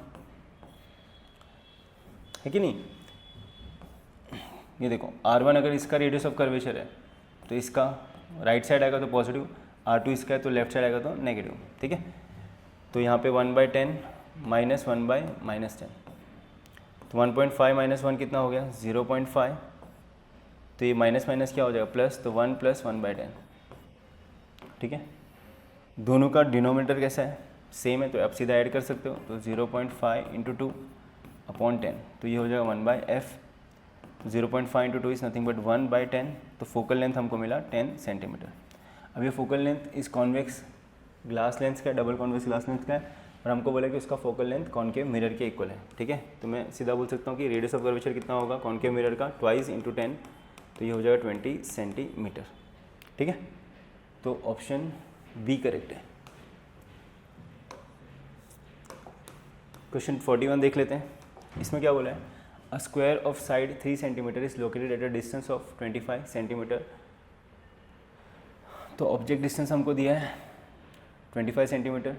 है कि नहीं। ये देखो r1 अगर इसका रेडियस ऑफ कर्वेचर है तो इसका राइट साइड आएगा तो पॉजिटिव, r2 इसका है तो लेफ्ट साइड आएगा तो नेगेटिव, ठीक है। तो यहाँ पे 1/10 -1/- 10, तो 1.5 - 1 कितना हो गया, 0.5, तो ये माइनस माइनस क्या हो जाएगा, प्लस, तो 1 + 1/10, ठीक है। दोनों का डिनोमिनेटर कैसा है, सेम है, तो आप सीधा ऐड कर सकते हो। तो 0.5 × 2 अपॉन 10, तो ये हो जाएगा 1/f। 0.5 × 2 इज़ नथिंग बट 1/10, तो फोकल लेंथ हमको मिला 10 सेंटीमीटर। अब ये फोकल लेंथ इस कॉन्वेक्स ग्लास लेंस का, डबल कॉन्वेक्स ग्लास लेंस का है, और हमको बोला कि उसका फोकल लेंथ कॉन्केव मिरर के इक्वल है, ठीक है। तो मैं सीधा बोल सकता हूँ कि रेडियस ऑफ कर्वेचर कितना होगा कॉन्केव मिरर का, 2 × 10, तो ये हो जाएगा 20 सेंटीमीटर, ठीक है। तो ऑप्शन बी करेक्ट है। क्वेश्चन 41 देख लेते हैं। इसमें क्या बोला है, a square of side 3 centimetre is located at a distance of 25 centimetre तो ऑब्जेक्ट डिस्टेंस हमको दिया है 25 सेंटीमीटर,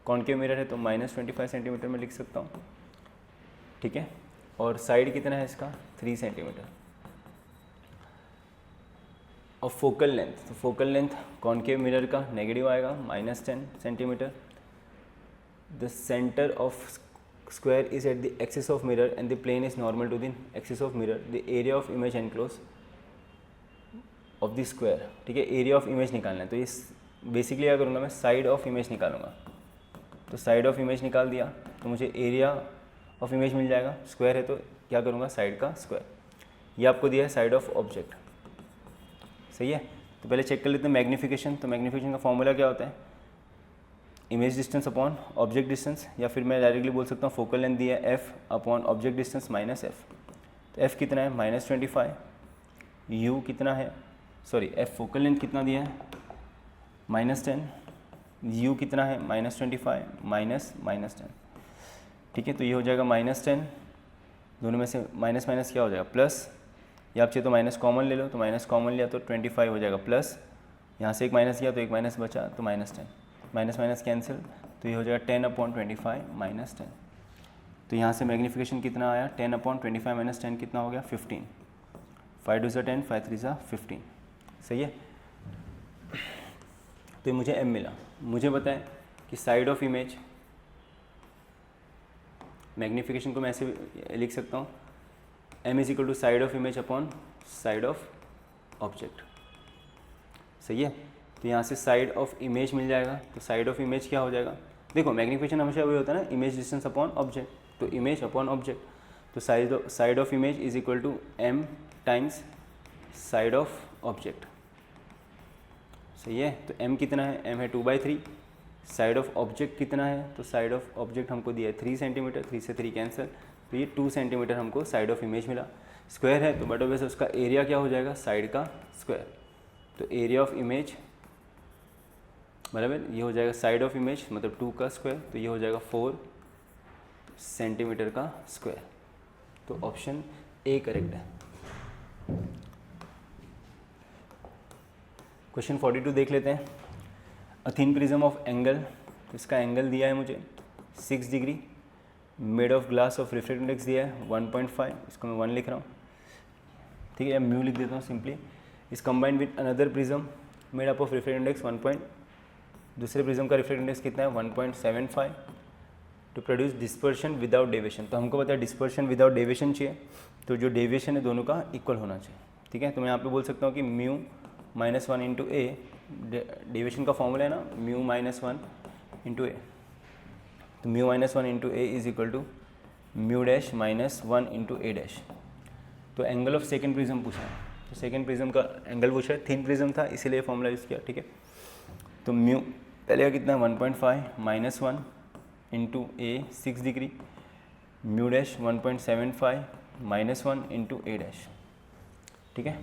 कॉनकेव मिरर है तो -25 सेंटीमीटर में लिख सकता हूँ, ठीक है। और साइड कितना है इसका 3 सेंटीमीटर। और फोकल लेंथ, तो फोकल लेंथ कॉनकेव मिरर का नेगेटिव आएगा -10 centimetre. The centre of square is at the axis of mirror and the plane is normal to the axis of mirror. The area of image enclosed of the square, ठीक है। Area of image निकालना है, तो इस basically क्या करूँगा मैं, side of image निकालूंगा। तो साइड ऑफ इमेज निकाल दिया तो मुझे एरिया ऑफ इमेज मिल जाएगा, स्क्वायर है तो क्या करूँगा, साइड का स्क्वायर। ये आपको दिया है साइड ऑफ ऑब्जेक्ट, सही है। तो पहले चेक कर लेते हैं मैग्नीफिकेशन। तो मैग्नीफिकेशन का फॉर्मूला क्या होता है, image distance upon object distance, या फिर मैं डायरेक्टली बोल सकता हूँ फोकल लेंथ दिया है F upon object distance -f। तो f कितना है -25, u कितना है, सॉरी f फोकल लेंथ कितना दिया है -10, u कितना है -25 -10, ठीक है। तो ये हो जाएगा -10, दोनों में से माइनस माइनस क्या हो जाएगा प्लस, या आप चाहिए तो माइनस कॉमन ले लो, तो माइनस कॉमन लिया तो 25 हो जाएगा प्लस, यहाँ से एक माइनस किया तो एक माइनस बचा तो -10, माइनस माइनस कैंसिल, तो ये हो जाएगा 10/25 -10। तो यहाँ से मैग्नीफिकेशन कितना आया 10/25 -10 कितना हो गया 15, 5 2 10, 5 3 15, सही है। तो ये मुझे m मिला। मुझे बताएं कि साइड ऑफ इमेज, मैग्नीफिकेशन को मैं ऐसे लिख सकता हूँ m = side of image upon side of object, सही है। तो यहाँ से साइड ऑफ इमेज मिल जाएगा, तो साइड ऑफ इमेज क्या हो जाएगा, देखो मैग्नीफिकेशन हमेशा वही होता है ना, इमेज डिस्टेंस अपॉन ऑब्जेक्ट, तो इमेज अपॉन ऑब्जेक्ट, तो side of image = m times side of object, सही है। तो m कितना है, m है 2/3, साइड ऑफ ऑब्जेक्ट कितना है, तो साइड ऑफ ऑब्जेक्ट हमको दिया है 3 सेंटीमीटर, 3 से 3 कैंसिल, तो ये 2 सेंटीमीटर हमको साइड ऑफ इमेज मिला। स्क्वायर है तो बट वैसे उसका एरिया क्या हो जाएगा, साइड का स्क्वायर, तो एरिया ऑफ इमेज बराबर ये हो जाएगा साइड ऑफ इमेज मतलब 2 का स्क्वायर, तो ये हो जाएगा 4 सेंटीमीटर का स्क्वायर। तो ऑप्शन ए करेक्ट है। क्वेश्चन 42 देख लेते हैं। A thin prism of angle, तो इसका एंगल दिया है मुझे 6 degree, made of glass of refractive index दिया है 1.5, इसको मैं 1 लिख रहा हूँ, ठीक है, या म्यू लिख देता हूँ सिंपली। इस combined with another prism made up of refractive index दूसरे प्रिज्म का रिफ्रैक्टिव इंडेक्स कितना है 1.75 to produce dispersion without deviation. तो हमको पता है डिस्पर्शन विदाउट डेविएशन चाहिए, तो जो डेविएशन है दोनों का इक्वल होना चाहिए, ठीक है। तो मैं यहाँ पे बोल सकता हूँ कि म्यू -1 इंटू ए, डेविएशन का फॉर्मूला है ना म्यू -1 इंटू ए, तो म्यू -1 इंटू ए = म्यू डैश -1 इंटू ए डैश। तो एंगल ऑफ सेकेंड प्रिज्म पूछा है, तो सेकेंड प्रिज्म का एंगल पूछा है, थिन प्रिज्म था इसीलिए फॉर्मूला यूज़ किया, ठीक है। तो म्यू पहले का कितना 1.5 -1 इंटू ए 6 डिग्री, म्यू डैश 1.75 -1 इंटू ए डैश, ठीक है।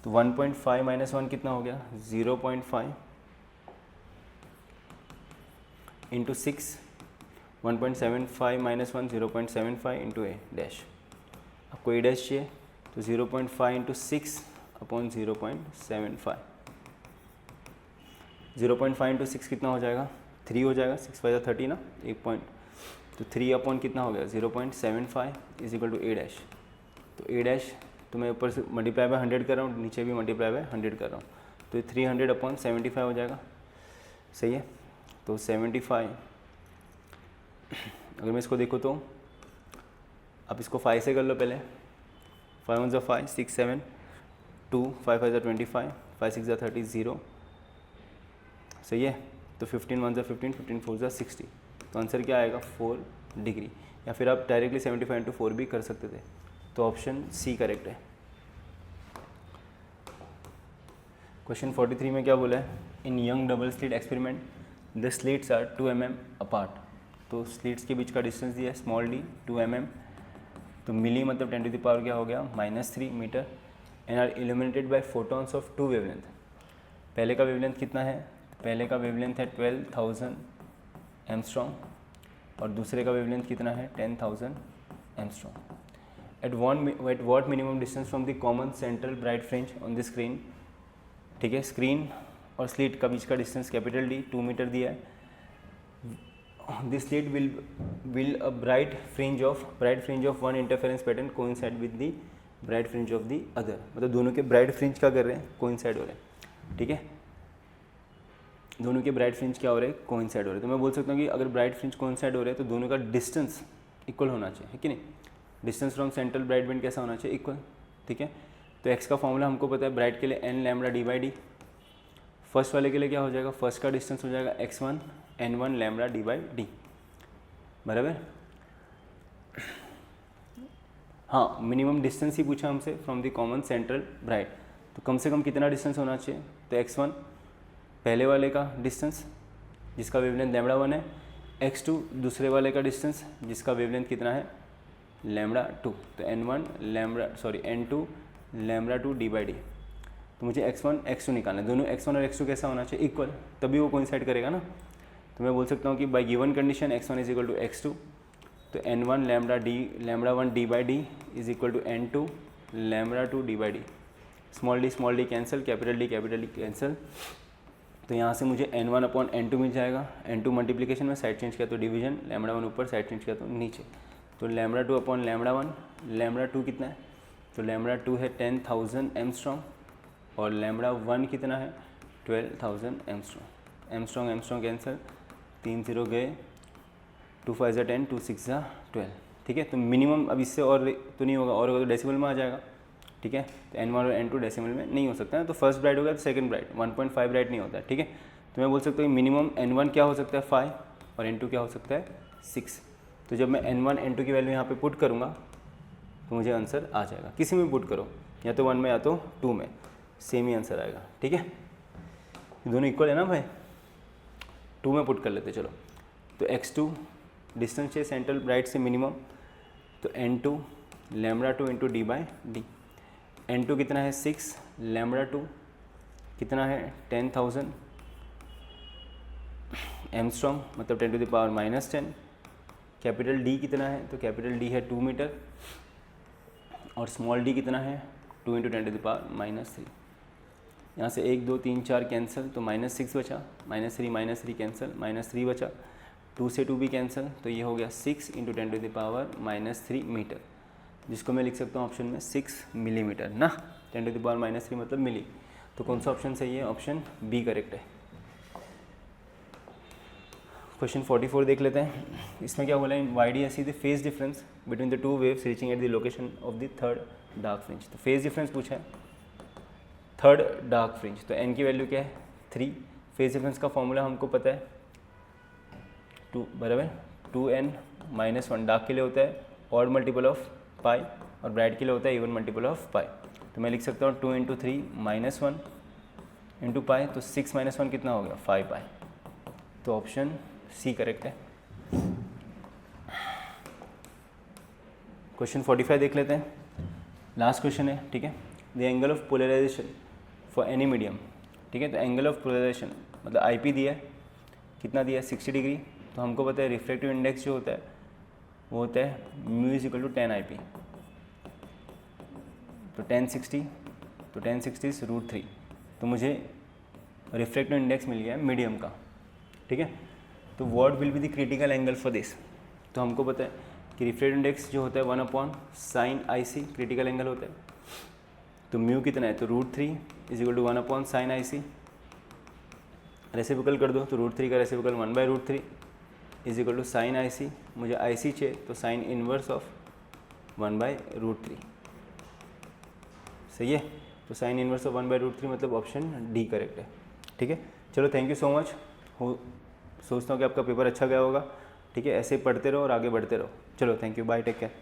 तो 1.5 -1 कितना हो गया 0.5 इंटू 6, 1.75 -1 0.75 इंटू ए डैश। आपको ए डैश चाहिए तो 0.5 इंटू 6 अपॉन 0.75, 0.5 इंटू 6 कितना हो जाएगा 3 हो जाएगा, 6 5 30 ना, 1 पॉइंट, तो 3 अपॉन कितना हो गया 0.75 = ए डैश। तो ए डैश तो मैं ऊपर से मल्टीप्लाई बाय 100 कर रहा हूँ, नीचे भी मल्टीप्लाई बाय 100 कर रहा हूँ, तो 300/75 हो जाएगा, सही है। तो 75, अगर मैं इसको देखूँ तो आप इसको 5 से कर लो पहले, 5 1 5, 6 7 2, 5 5 25, 5 6 30 0, सही है। तो 15 1 15, 15 4 60, तो आंसर क्या आएगा 4 डिग्री, या फिर आप डायरेक्टली 75 इंटू 4 भी कर सकते थे, तो ऑप्शन सी करेक्ट है। क्वेश्चन 43 में क्या बोला है, in Young double slit experiment the slits are 2 mm apart. तो स्लिट्स के बीच का डिस्टेंस दिया है स्मॉल d 2 mm, तो मिली मतलब 10 टू द पावर क्या हो गया -3 meter, and are illuminated by photons of 2 wavelength. पहले का वेवलेंथ कितना है, पहले का वेवलेंथ है 12,000 एंगस्ट्रॉम और दूसरे का वेवलेंथ कितना है 10,000 angstrom. At what minimum distance from the common central bright fringe on the screen, ठीक है, स्क्रीन और स्लिट का बीच का डिस्टेंस कैपिटल डी 2 मीटर दिया है. This slit will a bright fringe of one interference pattern coincide with the bright fringe of the other. मतलब दोनों के ब्राइट फ्रिंज क्या कर रहे हैं, कोइंसाइड हो रहे हैं. ठीक है, दोनों के ब्राइट फ्रिंज क्या हो रहे हैं, कोइंसाइड हो रहे हैं. तो मैं बोल सकता हूँ कि अगर ब्राइट फ्रिंज कोइंसाइड हो रहे हैं तो दोनों का डिस्टेंस इक्वल होना चाहिए, है कि नहीं. Distance from central bright band कैसा होना चाहिए, इक्वल. ठीक है, तो एक्स का फॉर्मूला हमको पता है ब्राइट के लिए n lambda D by D. First वाले के लिए क्या हो जाएगा, फर्स्ट का डिस्टेंस हो जाएगा x1 n1 lambda D by D. बराबर. हाँ, मिनिमम डिस्टेंस ही पूछा हमसे from the common central bright. तो कम से कम कितना डिस्टेंस होना चाहिए, तो x1 पहले वाले का डिस्टेंस जिसका वेवलेंथ लैम्बडा 1 है, x2 दूसरे वाले का डिस्टेंस जिसका वेवलेंथ कितना है, लैम्बडा 2. तो n2 lambda 2 D by D. तो मुझे x1 x2 निकालना है. दोनों x1 और x2 कैसा होना चाहिए, इक्वल, तभी वो कोइंसाइड करेगा ना. तो मैं बोल सकता हूँ कि by given condition x1 is equal to x2, तो n1 lambda 1 D by D is equal to n2 lambda 2 D by D. Small D cancel, capital D cancel. तो यहाँ से मुझे n1 अपॉन n2 मिल जाएगा. n2 मल्टीप्लिकेशन में side change किया तो division, lambda 1 ऊपर, साइड चेंज किया तो नीचे. तो लैम्बडा 2 अपॉन लैम्बडा 1, लैम्बडा 2 कितना है, तो लैम्बडा 2 है 10,000 एमस्ट्रॉन्ग और लैम्बडा 1 कितना है, 12,000 एमस्ट्रॉन्ग. एमस्ट्रॉन्ग कैंसिल, 3 0 गए, 2 5 10, 2 6 12. ठीक है, तो मिनिमम अब इससे और तो नहीं होगा, और होगा तो डेसिमल में आ जाएगा. ठीक है, तो n1 और n2 डेसिमल में नहीं हो सकता है. तो फर्स्ट ब्राइट हो गया तो सेकंड ब्राइट 1.5 ब्राइट नहीं होता है. ठीक है, तो मैं बोल सकता हूँ मिनिमम n1 क्या हो सकता है 5 और n2 क्या हो सकता है 6. तो जब मैं n1 n2 की वैल्यू यहाँ पे पुट करूँगा तो मुझे आंसर आ जाएगा. किसी में पुट करो, या तो 1 में या तो 2 में, सेम ही आंसर आएगा. ठीक है, दोनों इक्वल है ना भाई. 2 में पुट कर लेते चलो. तो x2 डिस्टेंस है सेंट्रल ब्राइट से मिनिमम, तो n2 lambda 2 into D by D. n2 कितना है 6, लैम्बडा 2 कितना है 10,000 एमस्ट्रॉन्ग, मतलब 10 to the power -10. Capital D कितना है, तो कैपिटल डी है 2 मीटर और स्मॉल डी कितना है 2 इंटू 10 टू द पावर -3. यहाँ से 1 2 3 4 कैंसिल, तो -6 बचा, -3 कैंसिल, -3 बचा, 2 से 2 भी कैंसिल, तो ये हो गया 6 into 10 to the power -3 meter, जिसको मैं लिख सकता हूँ ऑप्शन में 6 मिलीमीटर ना. 10 टू द पावर -3 मतलब मिली. तो कौन सा ऑप्शन सही है, ऑप्शन बी करेक्ट है. क्वेश्चन 44 देख लेते हैं. इसमें क्या बोला है, YDS is the phase difference between the two waves reaching at the location of the third dark fringe. तो फेज डिफरेंस पूछा है थर्ड डार्क फ्रिंज. तो n की वैल्यू क्या है 3. फेज डिफरेंस का फॉर्मूला हमको पता है 2 बराबर 2n-1. डार्क के लिए होता है ऑड मल्टीपल ऑफ पाई और ब्राइट के लिए होता है इवन मल्टीपल ऑफ पाई. तो मैं लिख सकता हूँ 2 इंटू 3 -1 इंटू पाई, तो 6 - 1 कितना हो गया 5 पाई. तो ऑप्शन सी करेक्ट है. क्वेश्चन 45 देख लेते हैं. लास्ट क्वेश्चन है. ठीक है, the angle of polarization for any medium. ठीक है, तो एंगल ऑफ पोलराइजेशन मतलब IP दिया है, कितना दिया है 60 डिग्री. तो हमको पता है रिफ्रैक्टिव इंडेक्स जो होता है वो होता है mu is equal to 10IP. तो 1060, तो 1060 इज √3. तो मुझे रिफ्रैक्टिव इंडेक्स मिल गया है मीडियम का. ठीक है, तो what will be the critical angle for this. तो हमको पता है कि रिफ्रैक्टिव इंडेक्स जो होता है 1/sin IC क्रिटिकल एंगल होता है. तो म्यू कितना है, तो √3 is equal to 1/sin IC. Reciprocal कर दो, तो √3 का reciprocal 1/√3 is equal to sin IC. मुझे IC चाहिए तो साइन इनवर्स ऑफ 1/√3. सही है, तो साइन इनवर्स ऑफ 1/√3 मतलब ऑप्शन डी करेक्ट है. ठीक है, चलो थैंक यू सो मच. सोचता हूँ कि आपका पेपर अच्छा गया होगा. ठीक है, ऐसे पढ़ते रहो और आगे बढ़ते रहो. चलो thank you, bye, take care.